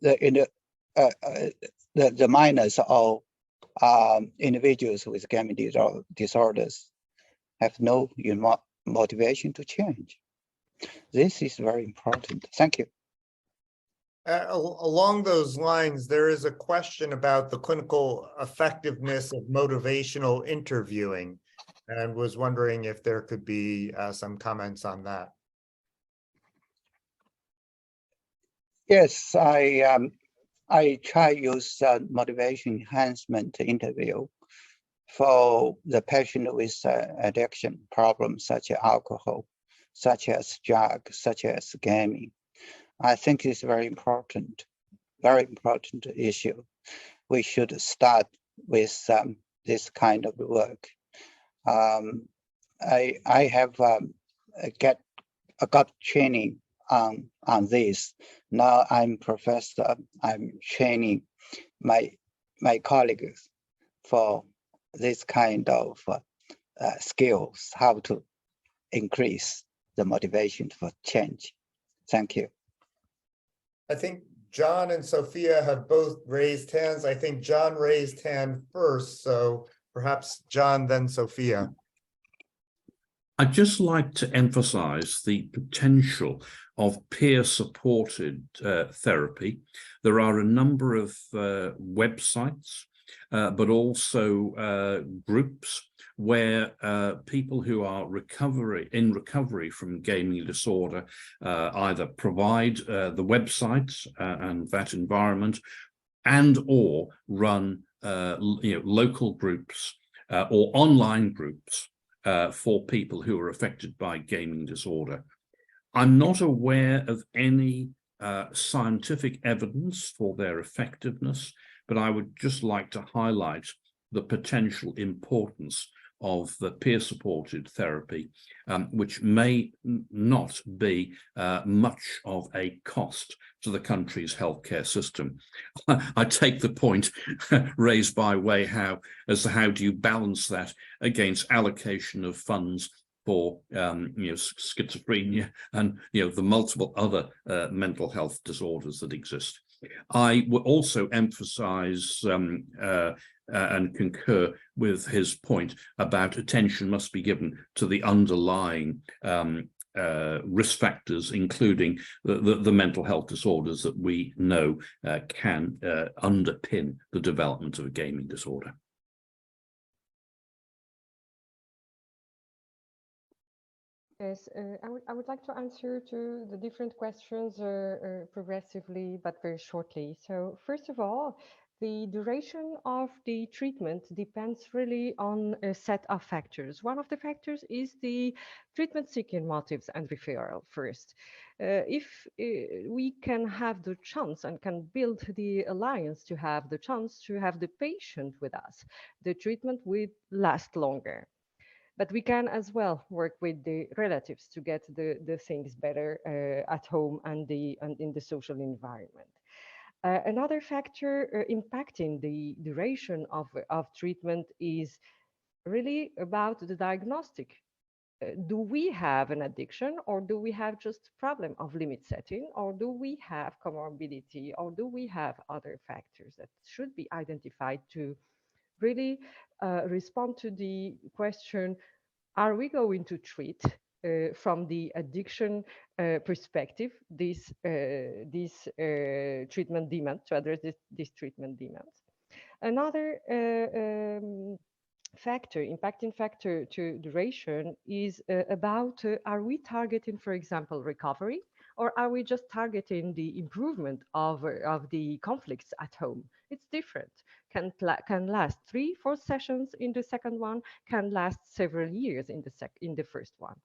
minors or individuals with gaming disorders have no motivation to change. This is very important. Thank you. Along those lines, there is a question about the clinical effectiveness of motivational interviewing, and was wondering if there could be some comments on that. Yes, I try use motivation enhancement interview for the patient with addiction problems such as alcohol, such as drug, such as gaming. I think it's very important issue. We should start with this kind of work. I have got training on this. Now I'm professor. I'm training my colleagues for this kind of skills, how to increase the motivation for change. Thank you. I think John and Sophia have both raised hands. I think John raised hand first, so perhaps John, then Sophia. I'd just like to emphasize the potential of peer-supported therapy. There are a number of websites, but also groups where people who are in recovery from gaming disorder either provide the websites and that environment, and or run local groups or online groups for people who are affected by gaming disorder. I'm not aware of any scientific evidence for their effectiveness, but I would just like to highlight the potential importance of the peer-supported therapy, which may not be much of a cost to the country's healthcare system. I take the point raised by Wei Hao as to how do you balance that against allocation of funds for schizophrenia and the multiple other mental health disorders that exist. I would also emphasize and concur with his point about attention must be given to the underlying risk factors, including the mental health disorders that we know can underpin the development of a gaming disorder. Yes, I would like to answer to the different questions progressively, but very shortly. So first of all, the duration of the treatment depends really on a set of factors. One of the factors is the treatment-seeking motives and referral first. If we can have the chance and can build the alliance to have the chance to have the patient with us, the treatment will last longer. But we can as well work with the relatives to get the things better at home and in the social environment. Another factor impacting the duration of treatment is really about the diagnostic. Do we have an addiction, or do we have just problem of limit setting, or do we have comorbidity, or do we have other factors that should be identified to really respond to the question, are we going to treat from the addiction perspective this treatment demand, to address this treatment demands? Another impacting factor to duration is about are we targeting, for example, recovery, or are we just targeting the improvement of the conflicts at home? It's different. Can last 3-4 sessions in the second one, can last several years in the first one.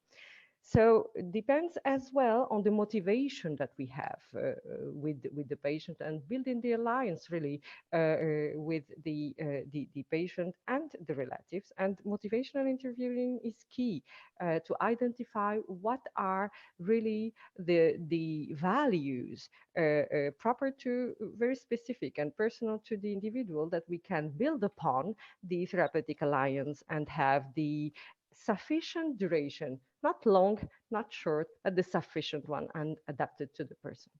So it depends as well on the motivation that we have with the patient, and building the alliance really with the patient and the relatives. And motivational interviewing is key to identify what are really the values proper to, very specific and personal to the individual, that we can build upon the therapeutic alliance and have the sufficient duration, not long, not short, but the sufficient one and adapted to the person.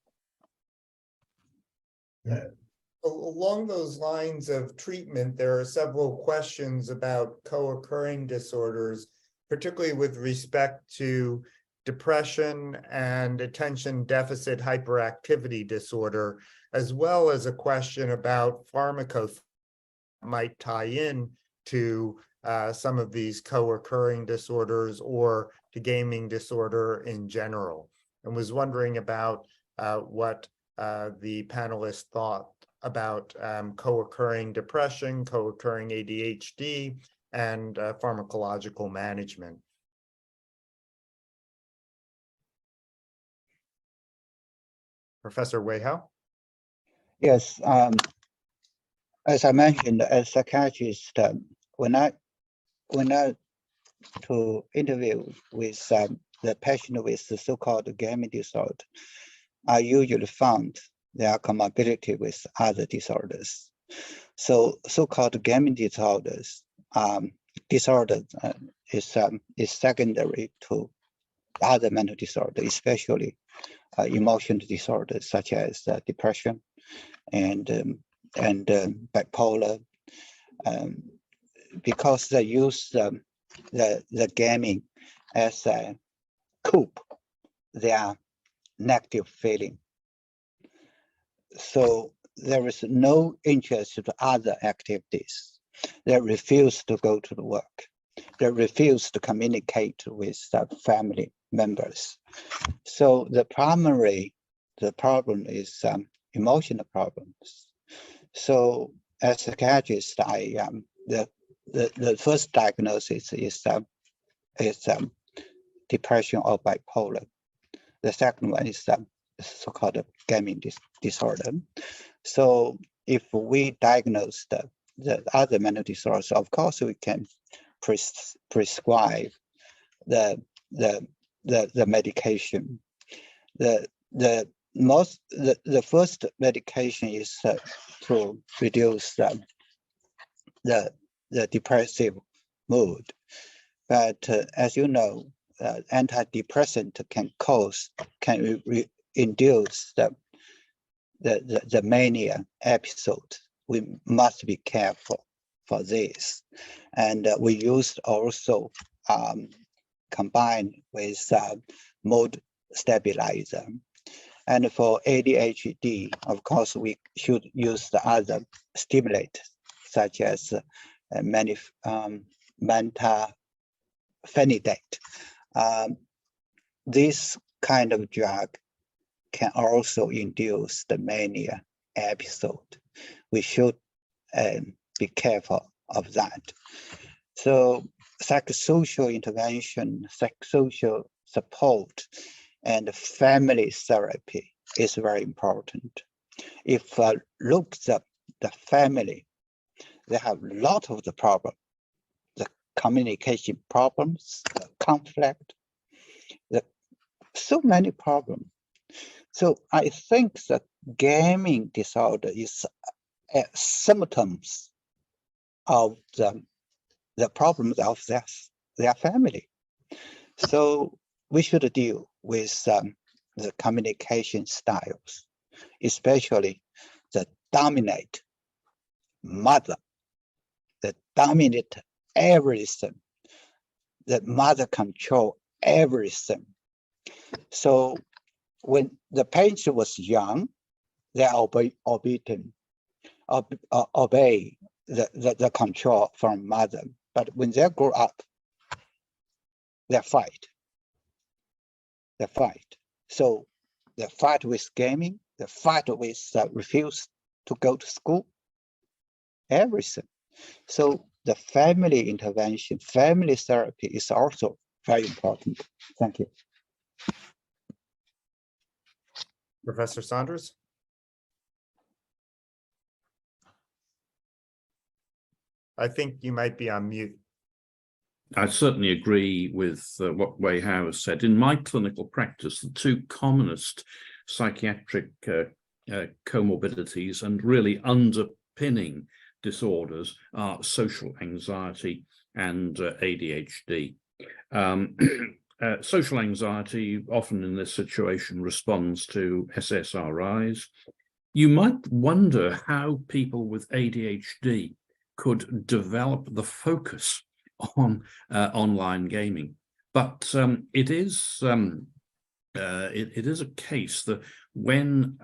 Along those lines of treatment, there are several questions about co-occurring disorders, particularly with respect to depression and attention deficit hyperactivity disorder, as well as a question about pharmacotherapy might tie in to some of these co-occurring disorders or to gaming disorder in general, and was wondering about what the panelists thought about co-occurring depression, co-occurring ADHD, and pharmacological management. Professor Weihao? Yes, as I mentioned, as a psychiatrist, when I to interview with the patient with the so-called gaming disorder, I usually found their comorbidity with other disorders. So so-called gaming disorders, is secondary to other mental disorders, especially emotional disorders such as depression and bipolar, because they use the gaming as a cope their negative feeling. So there is no interest in other activities. They refuse to go to the work. They refuse to communicate with family members. So the problem is emotional problems. So as a psychiatrist, the first diagnosis is depression or bipolar. The second one is so-called gaming disorder. So if we diagnose the other mental disorders, of course we can prescribe the medication. The first medication is to reduce the depressive mood, but as you know, antidepressant can induce the mania episode. We must be careful for this, and we used also combined with mood stabilizer. And for ADHD, of course, we should use the other stimulants such as mentaphenidate. This kind of drug can also induce the mania episode. We should be careful of that. So psychosocial intervention, psychosocial support, and family therapy is very important. If look at the family, they have a lot of the problem, the communication problems, the conflict, so many problems. So I think that gaming disorder is symptoms of the problems of their family. So we should deal with the communication styles, especially the dominant mother, the dominant everything, the mother control everything. So when the patient was young, they obey the control from mother. But when they grow up, they fight. They fight. So they fight with gaming, they fight with refuse to go to school, everything. So the family intervention, family therapy is also very important. Thank you. Professor Saunders? I think you might be on mute. I certainly agree with what Weihao has said. In my clinical practice, the two commonest psychiatric comorbidities and really underpinning disorders are social anxiety and ADHD. Social anxiety, often in this situation, responds to SSRIs. You might wonder how people with ADHD could develop the focus on online gaming. But it is a case that when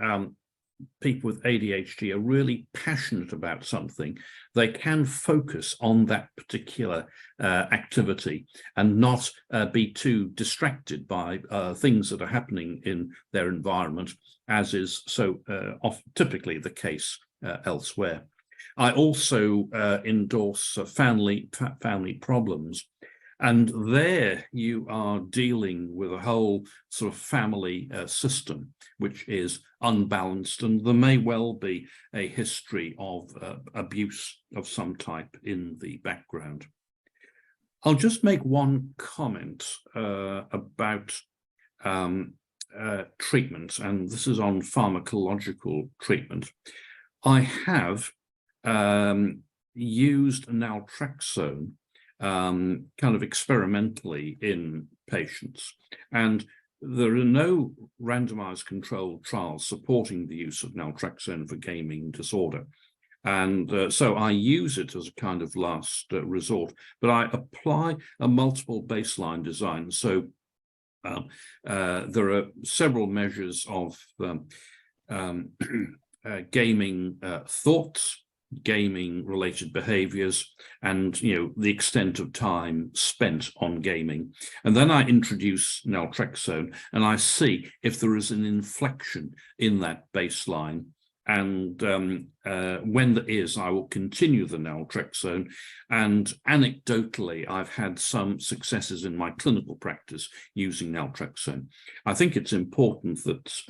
people with ADHD are really passionate about something, they can focus on that particular activity and not be too distracted by things that are happening in their environment, as is so typically the case elsewhere. I also endorse family problems. And there you are dealing with a whole sort of family system, which is unbalanced, and there may well be a history of abuse of some type in the background. I'll just make one comment about treatment, and this is on pharmacological treatment. I have used naltrexone kind of experimentally in patients, and there are no randomized controlled trials supporting the use of naltrexone for gaming disorder, and so I use it as a kind of last resort, but I apply a multiple baseline design. So there are several measures of gaming thoughts, gaming related behaviors, and the extent of time spent on gaming, and then I introduce naltrexone and I see if there is an inflection in that baseline, and when there is, I will continue the naltrexone. And anecdotally, I've had some successes in my clinical practice using naltrexone. I think it's important that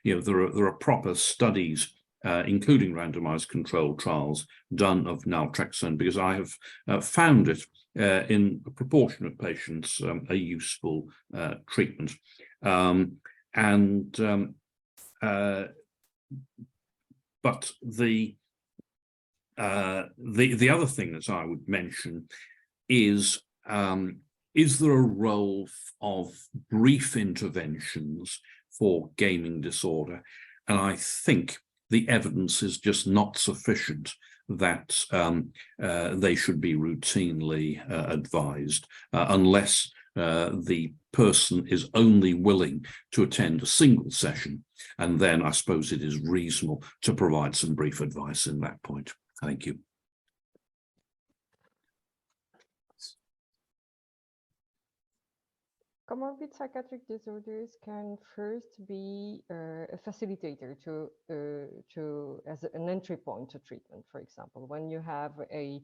there are proper studies, including randomized controlled trials, done of naltrexone, because I have found it in a proportion of patients a useful treatment. But the other thing that I would mention is there a role of brief interventions for gaming disorder? And I think the evidence is just not sufficient that they should be routinely advised unless the person is only willing to attend a single session. And then I suppose it is reasonable to provide some brief advice in that point. Thank you. Comorbid psychiatric disorders can first be a facilitator as an entry point to treatment. For example, when you have an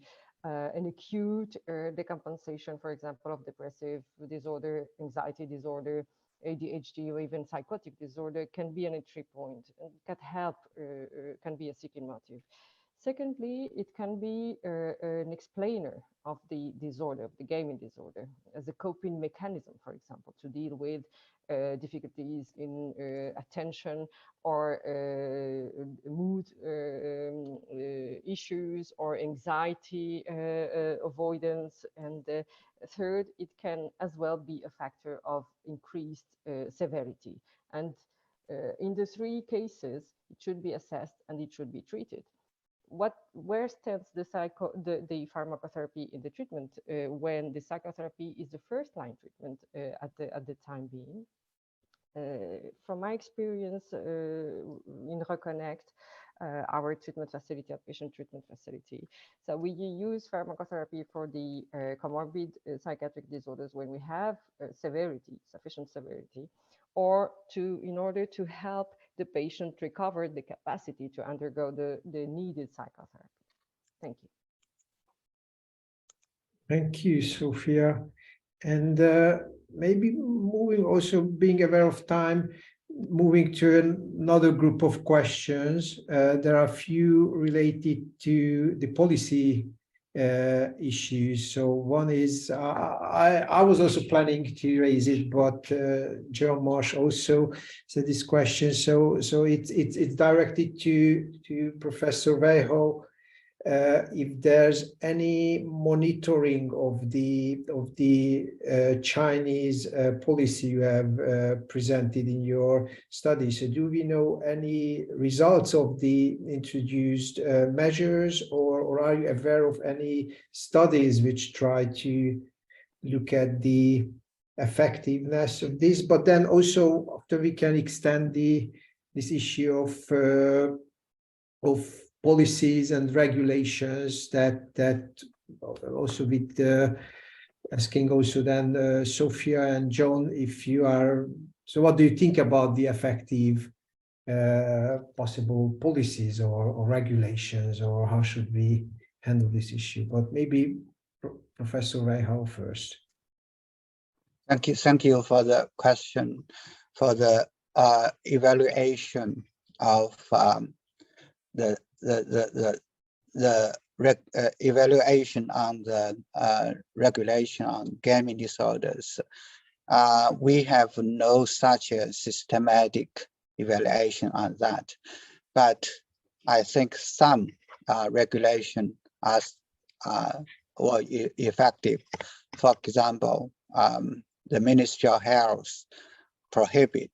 acute decompensation, for example, of depressive disorder, anxiety disorder, ADHD, or even psychotic disorder, can be an entry point and can help, can be a seeking motive. Secondly, it can be an explainer of the disorder, of the gaming disorder, as a coping mechanism, for example, to deal with difficulties in attention or mood issues or anxiety avoidance. And third, it can as well be a factor of increased severity. And in the three cases, it should be assessed and it should be treated. Where stands the pharmacotherapy in the treatment when the psychotherapy is the first line treatment at the time being? From my experience in Reconnect, our treatment facility, outpatient treatment facility, so we use pharmacotherapy for the comorbid psychiatric disorders when we have severity, sufficient severity, or in order to help the patient recover the capacity to undergo the needed psychotherapy. Thank you. Thank you, Sophia. And maybe moving, also being aware of time, moving to another group of questions. There are a few related to the policy issues. So one is, I was also planning to raise it, but Jerome Marsh also said this question. So it's directed to Professor Weiho. If there's any monitoring of the Chinese policy you have presented in your study. So do we know any results of the introduced measures, or are you aware of any studies which try to look at the effectiveness of this, but then also after we can extend this issue of policies and regulations that also with asking also then Sophia and John, if you are, so what do you think about the effective possible policies or regulations, or how should we handle this issue? But maybe Professor Reihau first. Thank you for the question, for the evaluation of the evaluation on the regulation on gaming disorders. We have no such a systematic evaluation on that, but I think some regulation are effective. For example, the Ministry of Health prohibit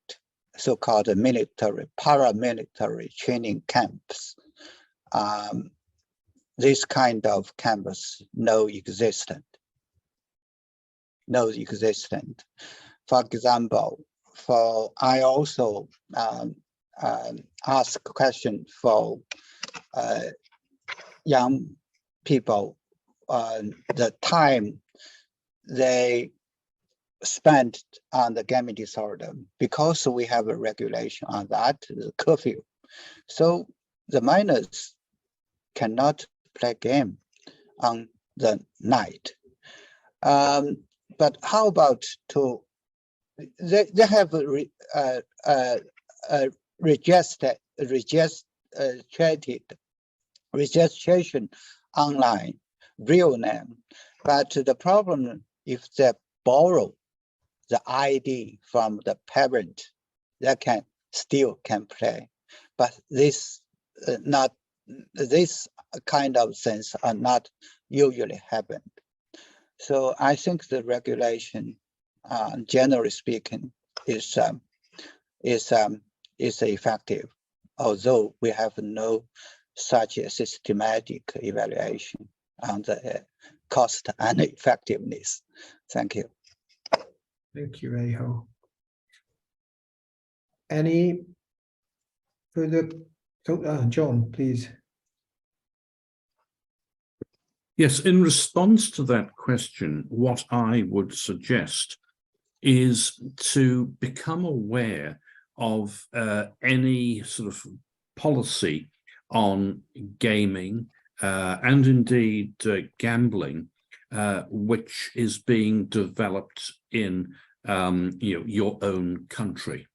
so-called paramilitary training camps. This kind of camps no existent. For example, I also ask question for young people, the time they spent on the gaming disorder, because we have a regulation on that, the curfew. So the minors cannot play game on the night. But how about they have registration online, real name. But the problem, if they borrow the ID from the parent, they still can play. But this kind of things are not usually happened. So I think the regulation, generally speaking, is effective, although we have no such a systematic evaluation on the cost and effectiveness. Thank you. Thank you, Reihau. Any further? John, please. Yes, in response to that question, what I would suggest is to become aware of any sort of policy on gaming and indeed gambling, which is being developed in your own country.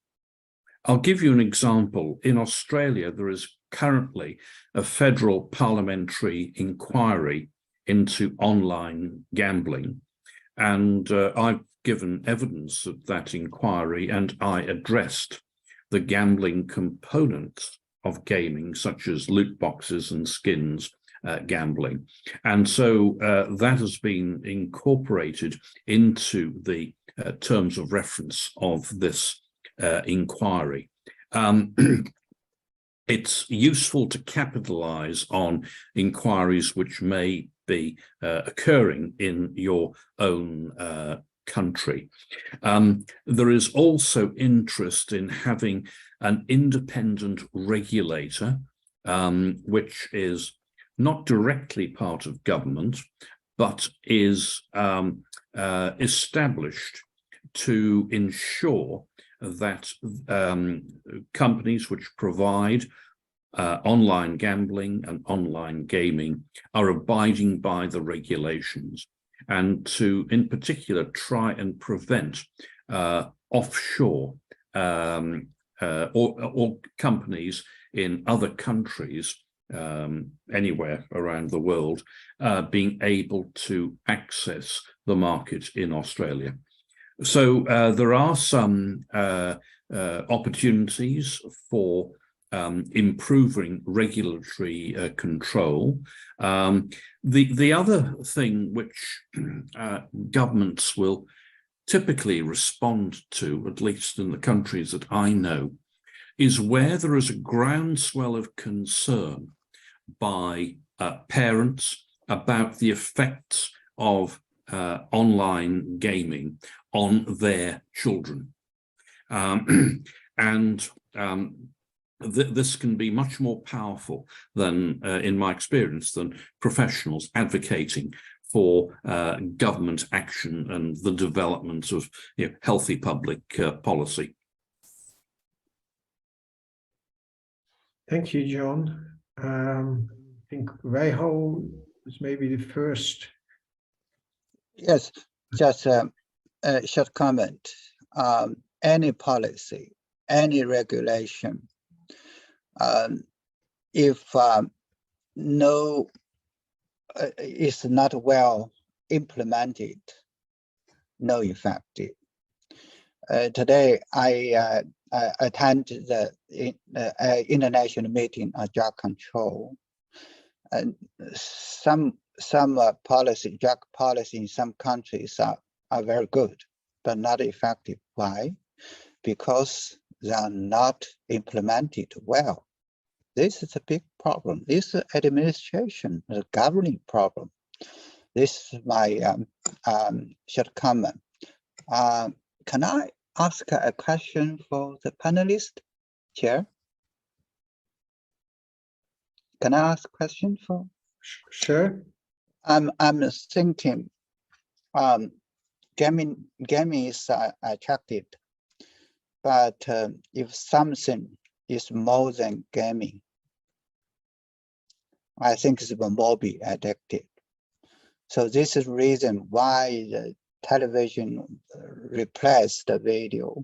I'll give you an example. In Australia, there is currently a federal parliamentary inquiry into online gambling, and I've given evidence of that inquiry, and I addressed the gambling components of gaming, such as loot boxes and skins gambling. And so that has been incorporated into the terms of reference of this inquiry. It's useful to capitalize on inquiries which may be occurring in your own country. There is also interest in having an independent regulator, which is not directly part of government, but is established to ensure that companies which provide online gambling and online gaming are abiding by the regulations, and to, in particular, try and prevent offshore or companies in other countries anywhere around the world being able to access the market in Australia. So there are some opportunities for improving regulatory control. The other thing which governments will typically respond to, at least in the countries that I know, is where there is a groundswell of concern by parents about the effects of online gaming on their children. This can be much more powerful than, in my experience, than professionals advocating for government action and the development of healthy public policy. Thank you, John. I think Weiho was maybe the first. Yes, just a short comment. Any policy, any regulation, if is not well implemented, no effective. Today, I attended the international meeting on drug control, and some drug policy in some countries are very good, but not effective. Why? Because they are not implemented well. This is a big problem. This is administration, the governing problem. This is my short comment. Can I ask a question for the panelist, Chair? Can I ask a question for? Sure. I'm thinking, gaming is attractive, but if something is more than gaming, I think it will more be addictive. So this is the reason why the television replaced the video,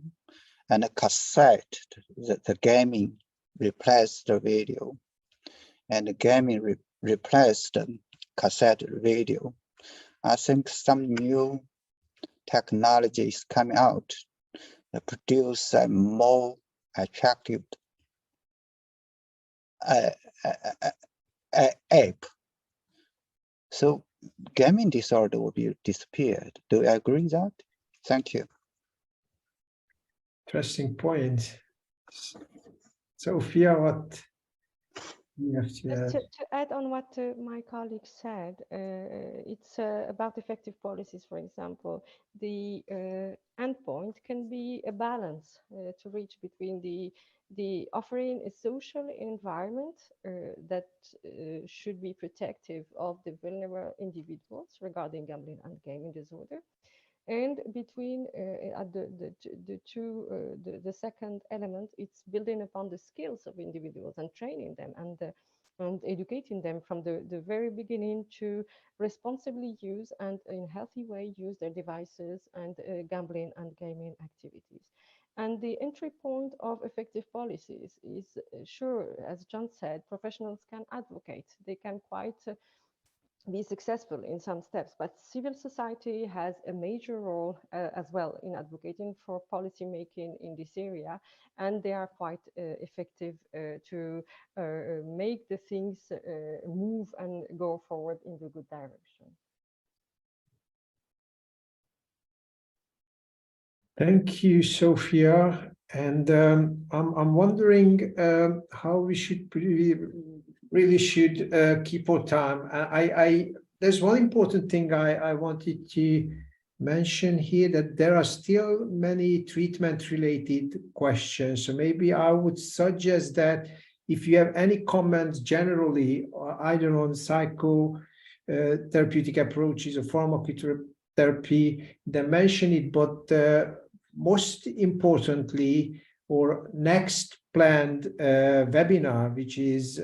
and the cassette, the gaming replaced the video, and the gaming replaced the cassette video. I think some new technologies coming out that produce a more attractive app. So gaming disorder will be disappeared. Do you agree with that? Thank you. Interesting point. Sophia, what you have to add? Just to add on what my colleague said, it's about effective policies, for example. The endpoint can be a balance to reach between the offering a social environment that should be protective of the vulnerable individuals regarding gambling and gaming disorder, and between the second element, it's building upon the skills of individuals and training them and educating them from the very beginning to responsibly use and in a healthy way use their devices and gambling and gaming activities. And the entry point of effective policies is, sure, as John said, professionals can advocate. They can quite be successful in some steps, but civil society has a major role as well in advocating for policy making in this area, and they are quite effective to make the things move and go forward in the good direction. Thank you, Sophia. And I'm wondering how we should really should keep our time. There's one important thing I wanted to mention here, that there are still many treatment-related questions. So maybe I would suggest that if you have any comments generally, either on psychotherapeutic approaches or pharmacotherapy, then mention it. But most importantly, our next planned webinar, which is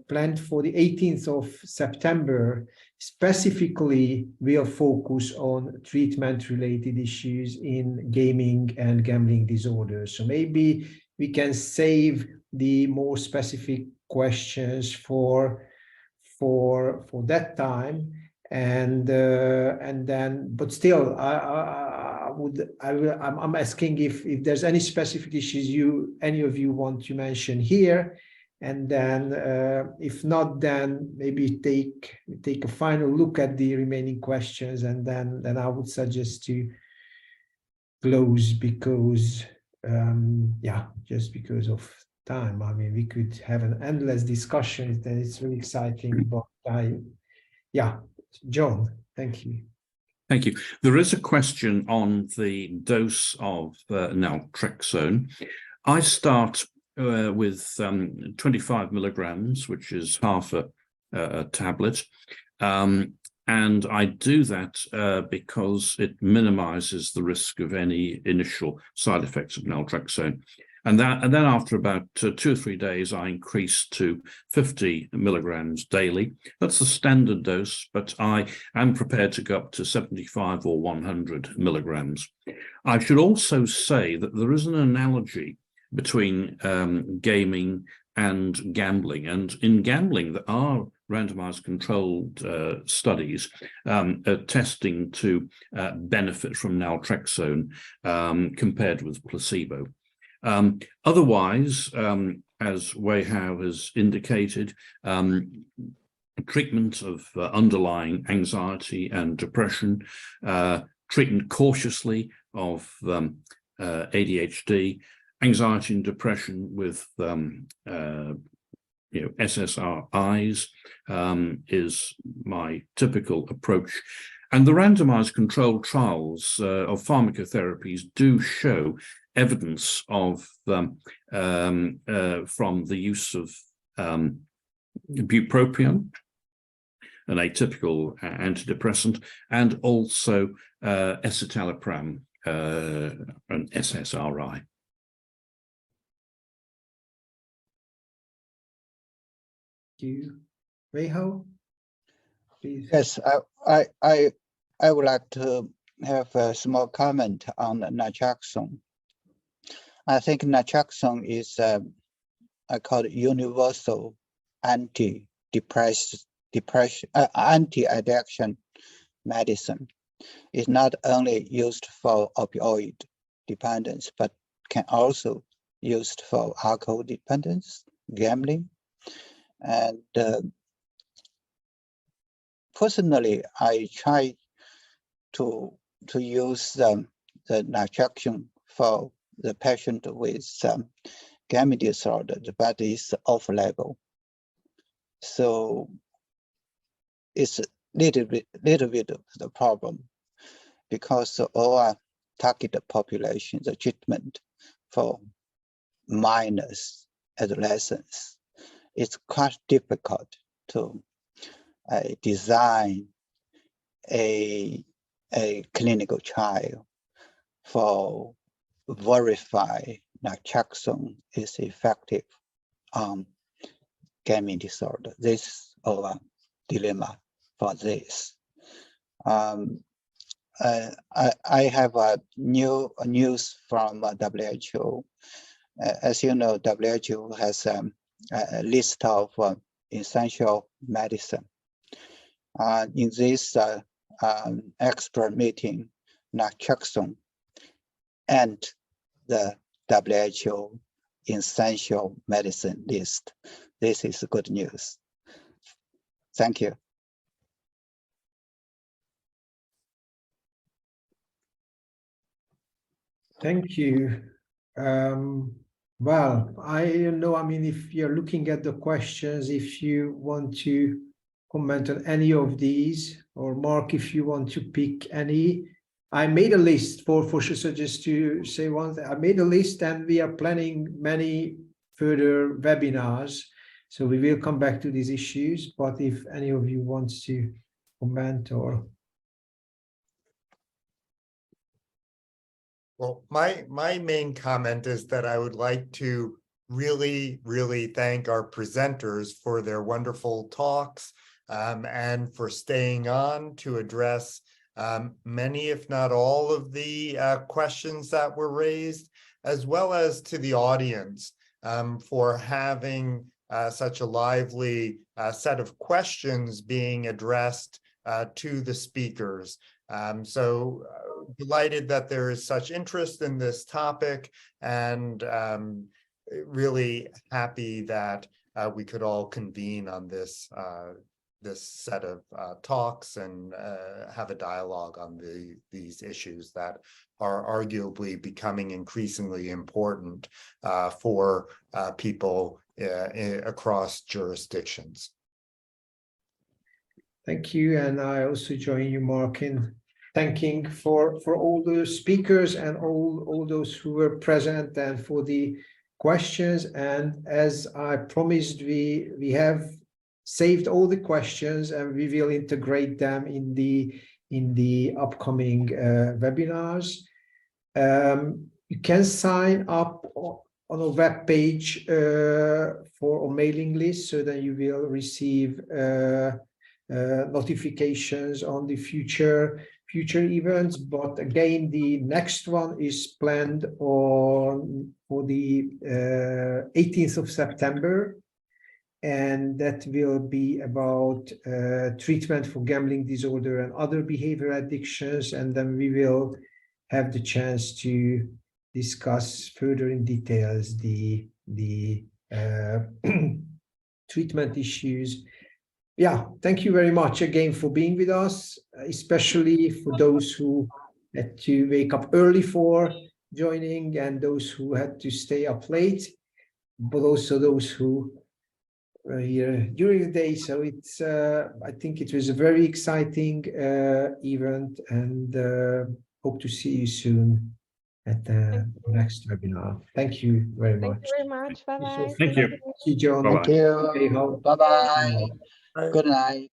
planned for the 18th of September, specifically will focus on treatment-related issues in gaming and gambling disorders. So maybe we can save the more specific questions for that time, and then, but still, I'm asking if there's any specific issues any of you want to mention here, and then if not, then maybe take a final look at the remaining questions, and then I would suggest to close, because just because of time. I mean, we could have an endless discussion, and it's really exciting, but John, thank you. Thank you. There is a question on the dose of naltrexone. I start with 25 milligrams, which is half a tablet. And I do that because it minimizes the risk of any initial side effects of naltrexone. And then after about 2 or 3 days, I increase to 50 milligrams daily. That's the standard dose, but I am prepared to go up to 75 or 100 milligrams. I should also say that there is an analogy between gaming and gambling. And in gambling, there are randomized controlled studies testing to benefit from naltrexone compared with placebo. Otherwise, as Wei Hao has indicated, treatment of underlying anxiety and depression, treatment cautiously of ADHD, anxiety and depression with SSRIs is my typical approach. And the randomized controlled trials of pharmacotherapies do show evidence of from the use of bupropion, an atypical antidepressant, and also escitalopram, an SSRI. Wei Hao, please. Yes, I would like to have a small comment on naltrexone. I think naltrexone is I call it universal anti-addiction medicine. It's not only used for opioid dependence, but can also used for alcohol dependence, gambling. And personally, I try to use the naltrexone for the patient with gambling disorder, but it's off-label. So it's a little bit of the problem, because our target population, the treatment for minors, adolescents, it's quite difficult to design a clinical trial for verify naltrexone is effective on gambling disorder. This is our dilemma for this. I have a news from WHO. As you know, WHO has a list of essential medicine. In this expert meeting, naltrexone and the WHO essential medicine list. This is good news. Thank you. Thank you. Well, I don't know, I mean, if you're looking at the questions, if you want to comment on any of these, or Mark, if you want to pick any. I made a list for so just to say one thing. I made a list, and we are planning many further webinars. So we will come back to these issues, but if any of you wants to comment or. Well, my main comment is that I would like to really thank our presenters for their wonderful talks and for staying on to address many, if not all, of the questions that were raised, as well as to the audience for having such a lively set of questions being addressed to the speakers. So delighted that there is such interest in this topic, and really happy that we could all convene on this this set of talks and have a dialogue on these issues that are arguably becoming increasingly important for people across jurisdictions. Thank you, and I also join you, Mark, in thanking for all the speakers and all those who were present and for the questions. And as I promised, we have saved all the questions and we will integrate them in the upcoming webinars. You can sign up on a web page for a mailing list so that you will receive notifications on the future events. But again, the next one is planned for the 18th of September, and that will be about treatment for gambling disorder and other behavioral addictions. And then we will have the chance to discuss further in details the treatment issues. Yeah, thank you very much again for being with us, especially for those who had to wake up early for joining and those who had to stay up late, but also those who were here during the day. So it's, I think it was a very exciting event, and hope to see you soon at the next webinar. Thank you very much. Thank you very much. Bye-bye. Thank you. Thank you, John. Bye-bye. Thank you. Bye-bye. Bye. Good night.